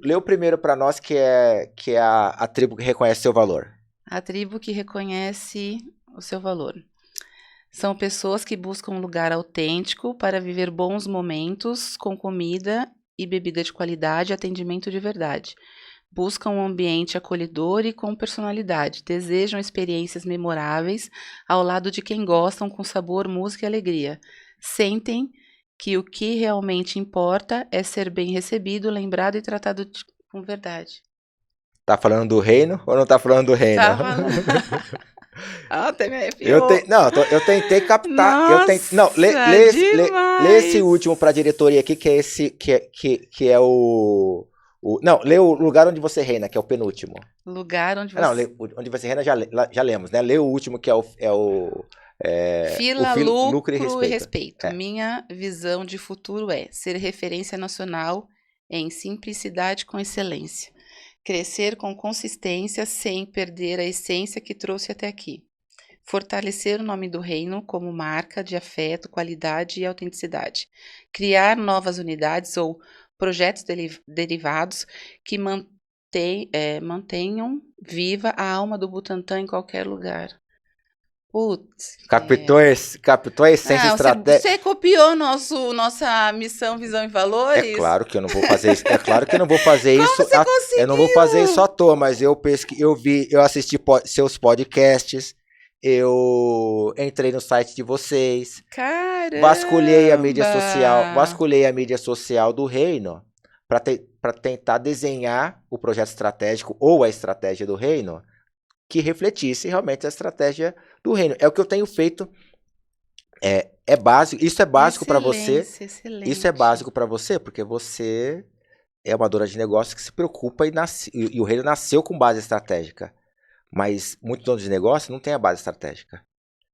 Lê o primeiro para nós, que é a tribo que reconhece seu valor. A tribo que reconhece o seu valor. São pessoas que buscam um lugar autêntico para viver bons momentos com comida e bebida de qualidade e atendimento de verdade. Buscam um ambiente acolhedor e com personalidade. Desejam experiências memoráveis ao lado de quem gostam com sabor, música e alegria. Sentem que o que realmente importa é ser bem recebido, lembrado e tratado com verdade. Tá falando do reino ou não tá falando do reino? Tá falando. Ah, até me arrepiou. Eu tentei captar. Nossa, Não, lê esse demais. último pra diretoria aqui, que é esse. Que é o. Não, lê o lugar onde você reina, que é o penúltimo. Lugar onde Não, você. onde você reina já lemos, né? Lê o último, que Fila, lucro lucro e respeito. É. Minha visão de futuro é ser referência nacional em simplicidade com excelência. Crescer com consistência sem perder a essência que trouxe até aqui. Fortalecer o nome do reino como marca de afeto, qualidade e autenticidade. Criar novas unidades ou projetos derivados que mantenham viva a alma do Butantã em qualquer lugar. Putz. Captou a essência estratégica. Você copiou nossa missão, visão e valores? É claro que eu não vou fazer isso. É claro que eu não vou fazer Como isso. você conseguiu? Eu não vou fazer isso à toa, mas eu assisti seus podcasts, eu entrei no site de vocês, Caramba! vasculhei a mídia social do reino para tentar desenhar o projeto estratégico ou a estratégia do reino que refletisse realmente a estratégia do reino. É o que eu tenho feito. É básico. Isso é básico para você. Excelente. Isso é básico para você porque você é uma dona de negócio que se preocupa e o reino nasceu com base estratégica. Mas muitos donos de negócio não têm a base estratégica.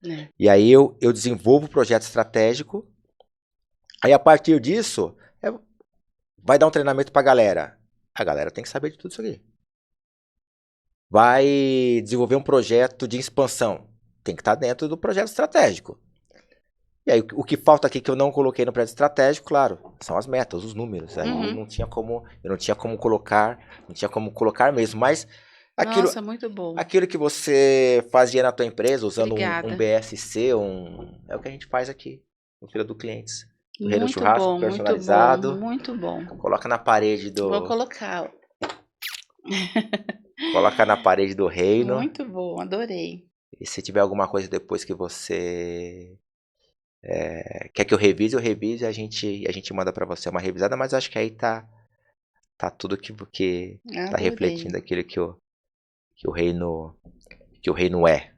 É. E aí eu desenvolvo o projeto estratégico. Aí a partir disso, vai dar um treinamento para a galera. A galera tem que saber de tudo isso aqui. Vai desenvolver um projeto de expansão. Tem que estar dentro do projeto estratégico. E aí o que falta aqui que eu não coloquei no projeto estratégico, claro, são as metas, os números. Aí eu não tinha como colocar mesmo, mas Nossa, muito bom. Aquilo que você fazia na tua empresa usando Obrigada. um BSC, é o que a gente faz aqui no Fila do Clientes. Do Reino Muito Churrasco bom, personalizado. muito bom. Coloca na parede do. Vou colocar. Coloca na parede do reino. Muito bom, adorei. E se tiver alguma coisa depois que você quer que eu revise e a gente manda pra você uma revisada, mas acho que aí tá tudo que tá refletindo aquilo que o reino é.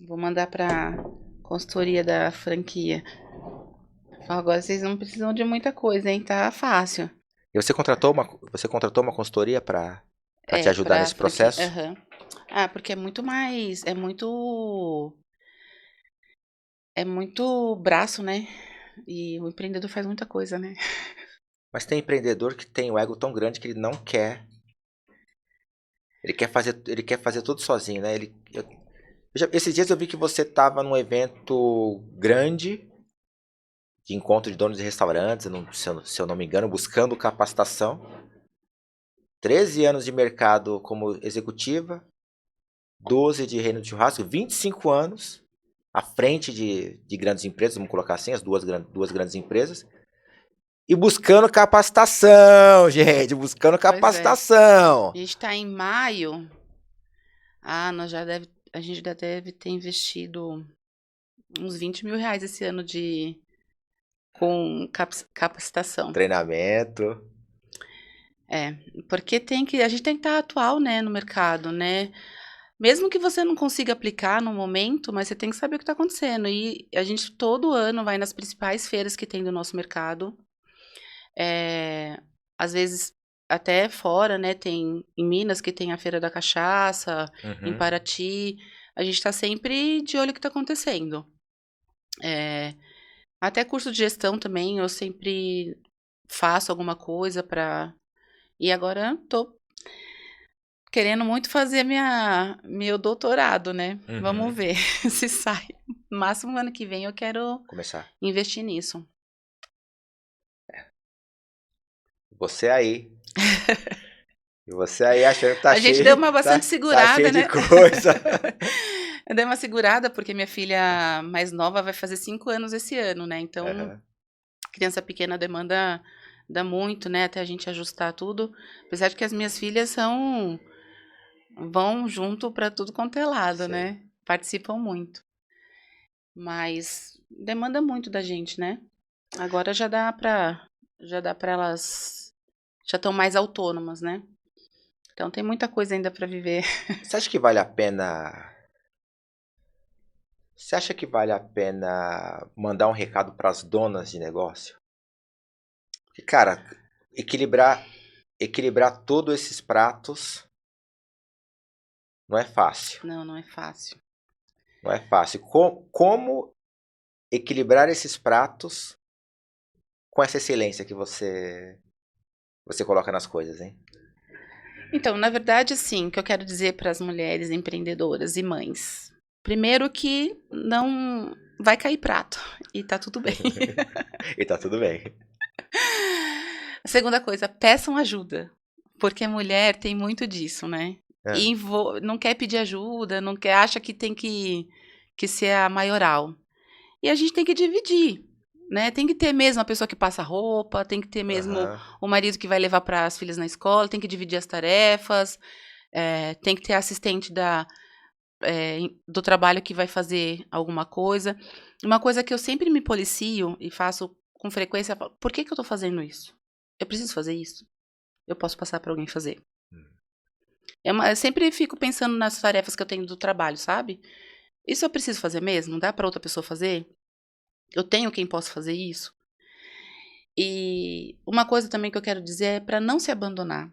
Vou mandar pra consultoria da franquia. Agora vocês não precisam de muita coisa, hein? Tá fácil. E você contratou uma consultoria para te ajudar nesse processo? Uhum. Ah, porque é muito mais, é muito braço, né? E o empreendedor faz muita coisa, né? Mas tem empreendedor que tem o ego tão grande que ele não quer. Ele quer fazer tudo sozinho, né? Esses dias eu vi que você estava num evento grande de encontro de donos de restaurantes, se eu não me engano, buscando capacitação. 13 anos de mercado como executiva, 12 de Reino de Churrasco, 25 anos à frente de grandes empresas, vamos colocar assim, as duas grandes empresas. E buscando capacitação, gente, buscando capacitação. A gente está em maio. Ah, a gente já deve ter investido uns 20 mil reais esse ano com capacitação. Treinamento. Porque a gente tem que estar atual, né, no mercado, né? Mesmo que você não consiga aplicar no momento, mas você tem que saber o que está acontecendo. E a gente todo ano vai nas principais feiras que tem do nosso mercado. Às vezes até fora, né? Tem em Minas que tem a Feira da Cachaça, em Paraty. A gente está sempre de olho no que está acontecendo. Até curso de gestão também, eu sempre faço alguma coisa para. E agora tô querendo muito fazer meu doutorado, né? Vamos Uhum. ver se sai. No máximo ano que vem eu quero Começar. investir nisso. Você aí. E você aí achando que A gente deu uma bastante tá cheio segurada, de né? coisa. Eu dei uma segurada porque minha filha mais nova vai fazer 5 anos esse ano, né? Então, Aham, criança pequena demanda dá muito, né? Até a gente ajustar tudo. Apesar de que as minhas filhas vão junto para tudo quanto é lado, sei. né? Participam muito. Mas demanda muito da gente, né? Agora já dá para elas já estão mais autônomas, né? Então tem muita coisa ainda para viver. Você acha que vale a pena. Você acha que vale a pena mandar um recado para as donas de negócio? Que, cara, equilibrar todos esses pratos não é fácil. Não, não é fácil. Não é fácil. Como equilibrar esses pratos com essa excelência que você coloca nas coisas, hein? Então, na verdade, assim, o que eu quero dizer para as mulheres empreendedoras e mães. Primeiro que não vai cair prato e tá tudo bem. E tá tudo bem. A segunda coisa, peçam ajuda, porque mulher tem muito disso, né? É. E não quer pedir ajuda, não quer, acha que tem que ser a maioral. E a gente tem que dividir, né? Tem que ter mesmo a pessoa que passa roupa, tem que ter mesmo Aham. o marido que vai levar para as filhas na escola, tem que dividir as tarefas, tem que ter assistente do trabalho que vai fazer alguma coisa. Uma coisa que eu sempre me policio e faço com frequência, eu falo, por que que eu tô fazendo isso? Eu preciso fazer isso? Eu posso passar para alguém fazer. Hum. Eu sempre fico pensando nas tarefas que eu tenho do trabalho, sabe? Isso eu preciso fazer mesmo? Dá para outra pessoa fazer? Eu tenho quem possa fazer isso? E uma coisa também que eu quero dizer é para não se abandonar,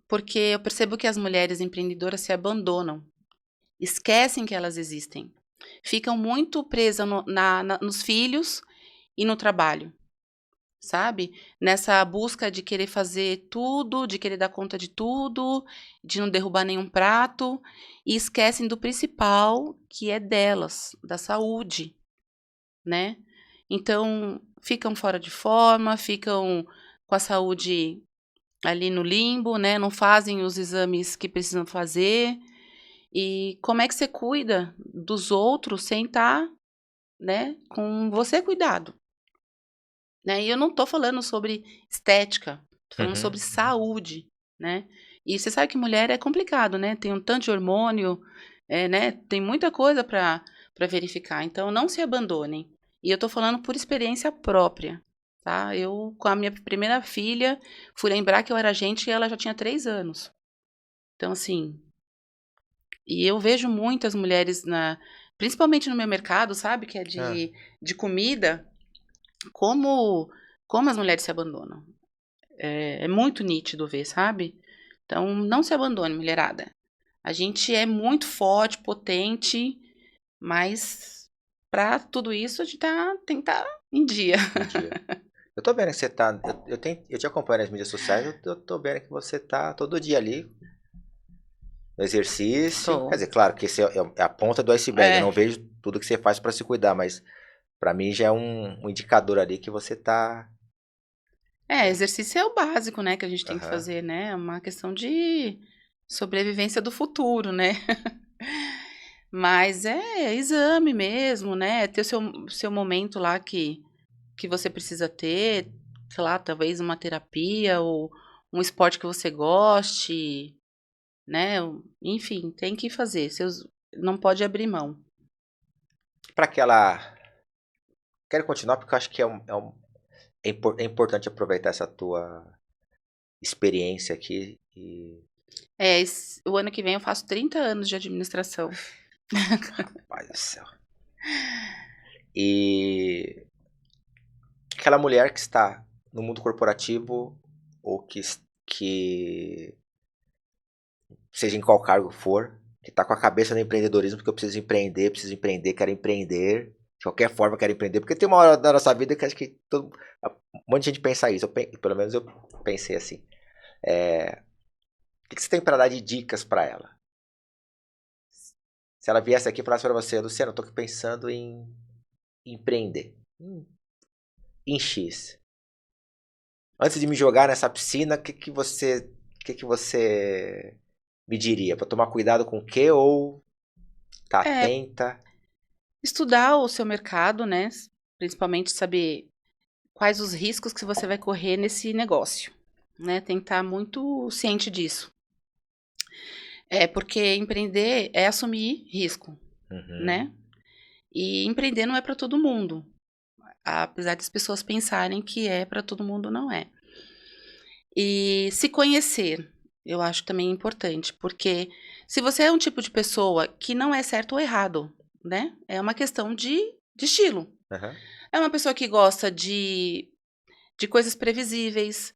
porque eu percebo que as mulheres empreendedoras se abandonam, esquecem que elas existem, ficam muito presas nos filhos e no trabalho, sabe? Nessa busca de querer fazer tudo, de querer dar conta de tudo, de não derrubar nenhum prato, e esquecem do principal, que é delas, da saúde, né? Então, ficam fora de forma, ficam com a saúde ali no limbo, né? Não fazem os exames que precisam fazer. E como é que você cuida dos outros sem estar, né, com você cuidado, né? E eu não tô falando sobre estética, tô falando Uhum. sobre saúde, né? E você sabe que mulher é complicado, né? Tem um tanto de hormônio, né? Tem muita coisa para verificar. Então, não se abandonem. E eu tô falando por experiência própria, tá? Eu, com a minha primeira filha, fui lembrar que eu era gente e ela já tinha 3 anos. Então, assim, e eu vejo muitas mulheres principalmente no meu mercado, sabe? Que é Ah, de comida, como, como as mulheres se abandonam. É muito nítido ver, sabe? Então, não se abandone, mulherada. A gente é muito forte, potente, mas para tudo isso a gente tem que estar em dia. um dia. Eu tô vendo que você tá. Eu te acompanho nas mídias sociais, eu tô vendo que você tá todo dia ali no exercício. Quer Tô. dizer, claro que esse é a ponta do iceberg. Eu É, não vejo tudo que você faz pra se cuidar, mas pra mim já é um indicador ali que você tá. exercício é o básico, né, que a gente tem que Aham. fazer, né? É uma questão de sobrevivência do futuro, né? Mas é exame mesmo, né? Ter o seu momento lá que você precisa ter, sei lá, talvez uma terapia ou um esporte que você goste, né? Enfim, tem que fazer. Não pode abrir mão. Pra aquela. Quero continuar porque eu acho que é importante aproveitar essa tua experiência aqui e. O ano que vem eu faço 30 anos de administração. Pai do céu. E aquela mulher que está no mundo corporativo ou que seja em qual cargo for, que está com a cabeça no empreendedorismo, porque eu preciso empreender, quero empreender, de qualquer forma quero empreender, porque tem uma hora da nossa vida que acho que um monte de gente pensa isso. Pelo menos eu pensei assim. O que você tem para dar de dicas para ela? Se ela viesse aqui e falasse para você, Luciano, eu tô aqui pensando em empreender. Em X. Antes de me jogar nessa piscina, o que você me diria? Para tomar cuidado com o quê? Ou tá atenta? Estudar o seu mercado, né? Principalmente saber quais os riscos que você vai correr nesse negócio, né? Tem que estar muito ciente disso. Porque empreender é assumir risco, né? E empreender não é para todo mundo. Apesar das pessoas pensarem que é para todo mundo, não é. E se conhecer, eu acho também importante, porque se você é um tipo de pessoa que não é certo ou errado, né? É uma questão de estilo. É uma pessoa que gosta de coisas previsíveis,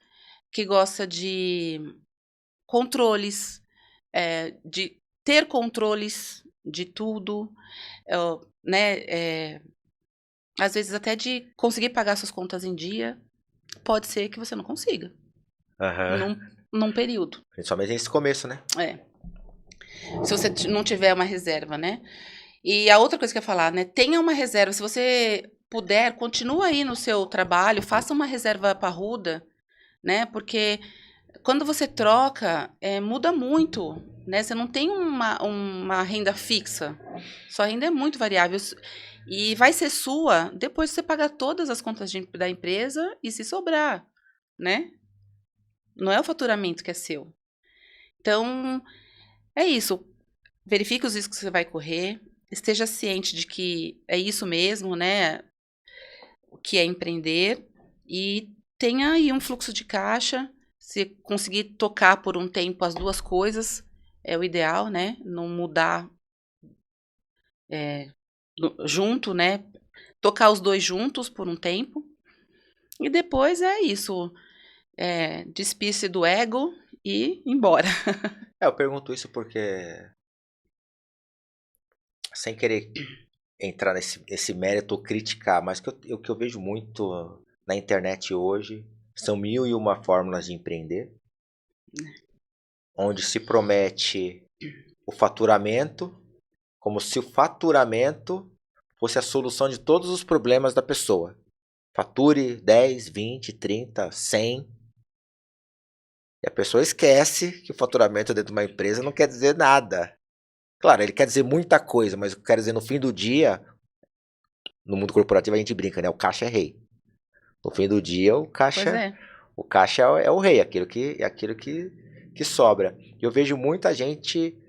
que gosta de controles, de ter controles de tudo, né? Às vezes até de conseguir pagar suas contas em dia, pode ser que você não consiga. Num período. Principalmente nesse começo, né? Se você não tiver uma reserva, né? E a outra coisa que eu ia falar, né? Tenha uma reserva. Se você puder, continua aí no seu trabalho, faça uma reserva parruda, né? Porque quando você troca, muda muito, né? Você não tem uma renda fixa. Sua renda é muito variável. E vai ser sua depois de você pagar todas as contas da empresa e se sobrar, né? Não é o faturamento que é seu. Então, é isso. Verifique os riscos que você vai correr. Esteja ciente de que é isso mesmo, né? O que é empreender. E tenha aí um fluxo de caixa. Se conseguir tocar por um tempo as duas coisas, é o ideal, né? Não mudar junto, né? Tocar os dois juntos por um tempo. E depois é isso. Despisse do ego e ir embora. Eu pergunto isso porque, sem querer entrar nesse mérito ou criticar, mas o que eu vejo muito na internet hoje são 1001 fórmulas de empreender, onde se promete o faturamento como se o faturamento fosse a solução de todos os problemas da pessoa. Fature 10, 20, 30, 100. E a pessoa esquece que o faturamento dentro de uma empresa não quer dizer nada. Claro, ele quer dizer muita coisa, mas eu quero dizer, no fim do dia, no mundo corporativo a gente brinca, né? O caixa é rei. No fim do dia, o caixa é o rei, aquilo que sobra. Eu vejo muita gente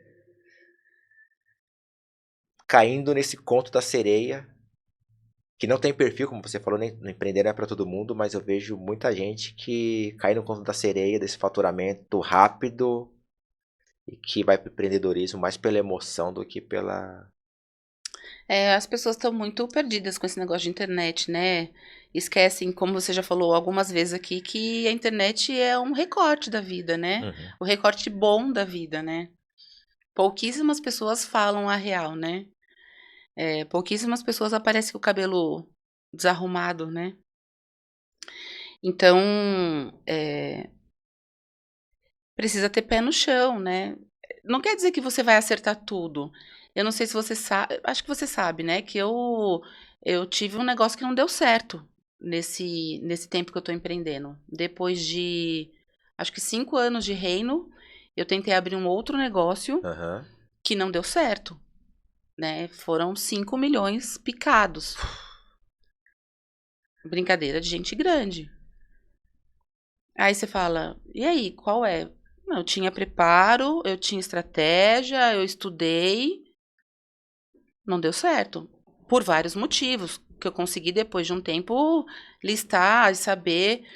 caindo nesse conto da sereia, que não tem perfil, como você falou, no empreender não é para todo mundo, mas eu vejo muita gente que cai no conto da sereia, desse faturamento rápido, e que vai para o empreendedorismo mais pela emoção do que pela... As pessoas estão muito perdidas com esse negócio de internet, né? Esquecem, como você já falou algumas vezes aqui, que a internet é um recorte da vida, né? O recorte bom da vida, né? Pouquíssimas pessoas falam a real, né? Pouquíssimas pessoas aparecem com o cabelo desarrumado, né? Então, precisa ter pé no chão, né? Não quer dizer que você vai acertar tudo. Eu não sei se você sabe, acho que você sabe, né? Que eu tive um negócio que não deu certo nesse tempo que eu tô empreendendo. Depois de, acho que 5 anos de reino, eu tentei abrir um outro negócio que não deu certo, né? Foram 5 milhões picados. Brincadeira de gente grande. Aí você fala, e aí, qual é? Não, eu tinha preparo, eu tinha estratégia, eu estudei. Não deu certo. Por vários motivos, que eu consegui depois de um tempo listar e saber.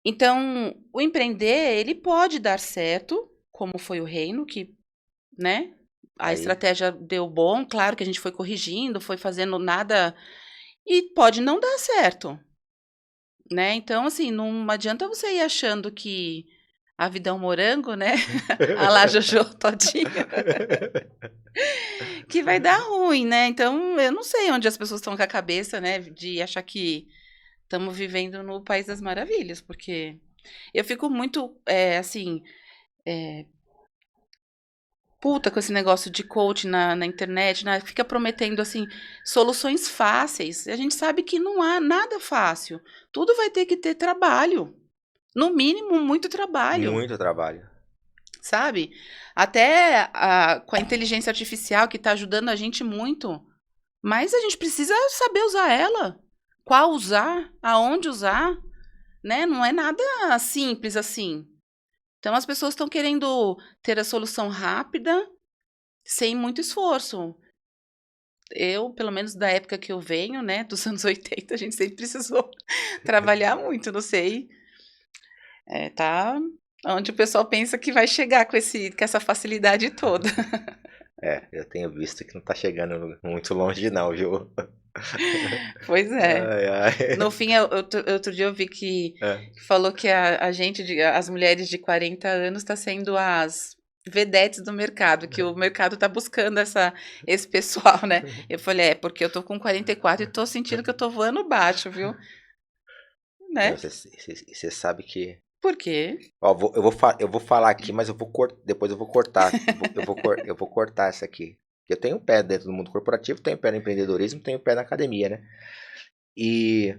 Então, o empreender, ele pode dar certo, como foi o reino, que, né? A estratégia deu bom, claro que a gente foi corrigindo, foi fazendo nada, e pode não dar certo, né? Então, assim, não adianta você ir achando que a vida é um morango, né? A lá Jojo todinha. Que vai dar ruim, né? Então, eu não sei onde as pessoas estão com a cabeça, né? De achar que estamos vivendo no País das Maravilhas, porque eu fico muito, assim, puta com esse negócio de coach na internet, né? Fica prometendo, assim, soluções fáceis. A gente sabe que não há nada fácil. Tudo vai ter que ter trabalho. No mínimo, muito trabalho, Muito trabalho. sabe? Até com a inteligência artificial que está ajudando a gente muito. Mas a gente precisa saber usar ela. Qual usar, aonde usar, né? Não é nada simples assim. Então as pessoas estão querendo ter a solução rápida, sem muito esforço. Eu, pelo menos da época que eu venho, né, dos anos 80, a gente sempre precisou trabalhar muito, não sei. Tá onde o pessoal pensa que vai chegar com essa facilidade toda. Eu tenho visto que não tá chegando muito longe não, viu? Pois é. Ai, ai. No fim, outro dia eu vi que É. falou que as mulheres de 40 anos tá sendo as vedetes do mercado, que o mercado tá buscando esse pessoal, né? Eu falei, porque eu tô com 44 e tô sentindo que eu tô voando baixo, viu? Né? Você sabe que... Por quê? Ó, eu vou falar aqui, mas depois eu vou cortar. Eu vou cortar essa aqui. Eu tenho um pé dentro do mundo corporativo, tenho um pé no empreendedorismo, tenho um pé na academia, né? E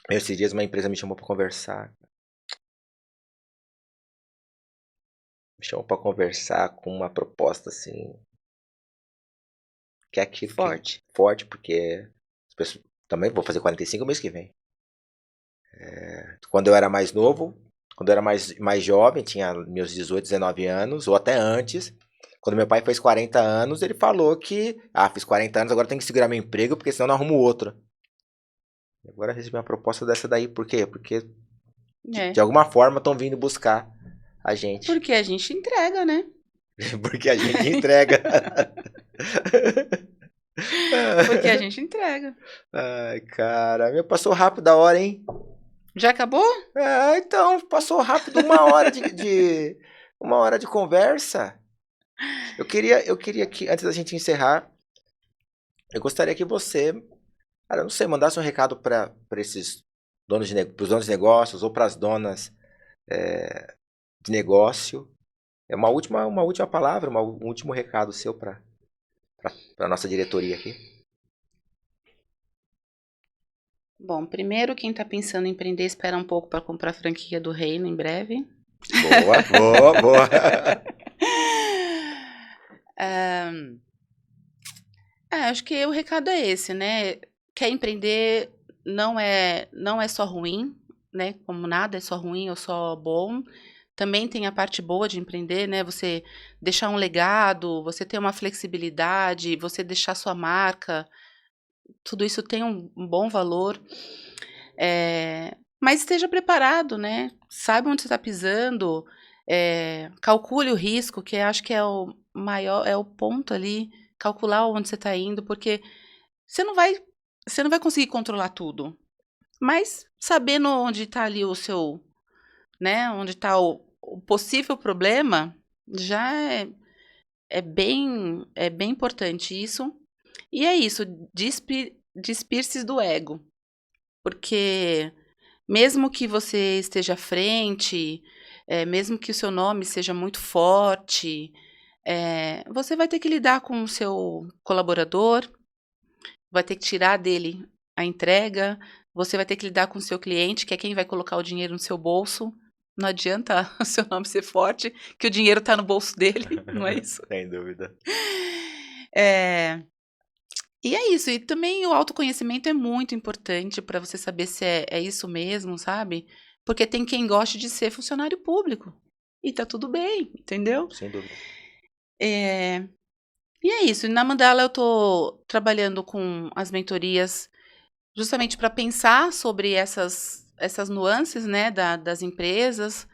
esses dias uma empresa me chamou para conversar. Me chamou para conversar com uma proposta assim, que é aquilo Forte. forte, porque as pessoas, também vou fazer 45 mês que vem. Quando eu era mais novo, quando eu era mais jovem, tinha meus 18, 19 anos, ou até antes, quando meu pai fez 40 anos, ele falou que, fiz 40 anos, agora tem que segurar meu emprego, porque senão não arrumo outro. Agora eu recebi uma proposta dessa daí, por quê? Porque de alguma forma estão vindo buscar a gente. Porque a gente entrega, né? Porque a gente entrega. Porque a gente entrega. Ai, cara, passou rápido a hora, hein? Já acabou? Então, passou rápido uma hora uma hora de conversa. Eu queria que, antes da gente encerrar, eu gostaria que você, cara, não sei, mandasse um recado para esses pros donos de negócios ou para as donas de negócio. Uma última palavra, um último recado seu para nossa diretoria aqui. Bom, primeiro, quem está pensando em empreender, espera um pouco para comprar a franquia do Reino em breve. Boa. Acho que o recado é esse, né? Quer empreender não é só ruim, né? Como nada é só ruim ou só bom. Também tem a parte boa de empreender, né? Você deixar um legado, você ter uma flexibilidade, você deixar sua marca. Tudo isso tem um bom valor. Mas esteja preparado, né? Saiba onde você está pisando. Calcule o risco, que acho que é o maior, é o ponto ali. Calcular onde você está indo, porque você não vai conseguir controlar tudo. Mas sabendo onde está ali o seu, né? Onde está o possível problema, já é bem importante isso. E é isso, despir-se do ego. Porque mesmo que você esteja à frente, mesmo que o seu nome seja muito forte, você vai ter que lidar com o seu colaborador, vai ter que tirar dele a entrega, você vai ter que lidar com o seu cliente, que é quem vai colocar o dinheiro no seu bolso. Não adianta o seu nome ser forte, que o dinheiro está no bolso dele, não é isso? Sem dúvida. E é isso, e também o autoconhecimento é muito importante para você saber se é isso mesmo, sabe? Porque tem quem goste de ser funcionário público. E tá tudo bem, entendeu? Sem dúvida. E é isso. E na Mandala eu tô trabalhando com as mentorias justamente para pensar sobre essas nuances, né, das empresas,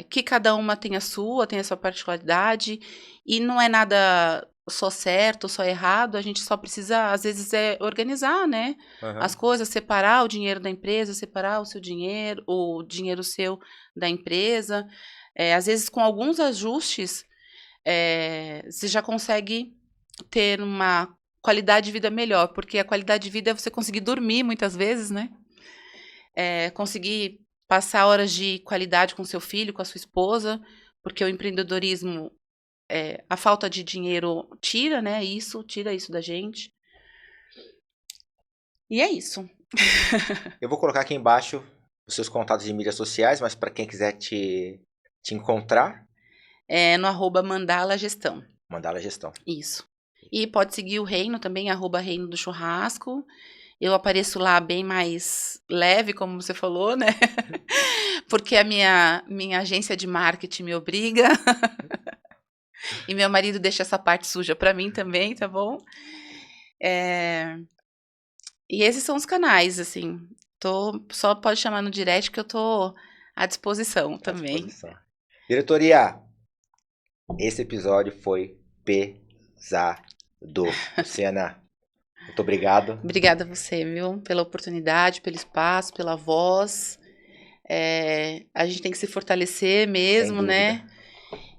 que cada uma tem a sua particularidade, e não é nada só certo, só errado, a gente só precisa, às vezes, organizar, né, as coisas, separar o dinheiro da empresa, separar o dinheiro seu da empresa. Às vezes, com alguns ajustes, você já consegue ter uma qualidade de vida melhor, porque a qualidade de vida é você conseguir dormir muitas vezes, né? conseguir passar horas de qualidade com seu filho, com a sua esposa, porque o empreendedorismo, a falta de dinheiro tira, né? Tira isso da gente. E é isso. Eu vou colocar aqui embaixo os seus contatos de mídias sociais, mas para quem quiser te encontrar, No @Mandala Gestão. Mandala Gestão. Isso. E pode seguir o Reino também, @Reino do Churrasco. Eu apareço lá bem mais leve, como você falou, né? Porque a minha agência de marketing me obriga. E meu marido deixa essa parte suja para mim também, tá bom? E esses são os canais, assim. Só pode chamar no direct que eu tô à disposição também. Diretoria, esse episódio foi pesado. Luciana, muito obrigado. Obrigada a você, viu? Pela oportunidade, pelo espaço, pela voz. A gente tem que se fortalecer mesmo, né?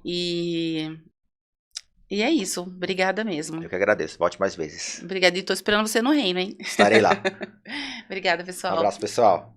E é isso. Obrigada mesmo. Eu que agradeço. Volte mais vezes. Obrigada. E tô esperando você no Reino, hein? Estarei lá. Obrigada, pessoal. Um abraço, pessoal.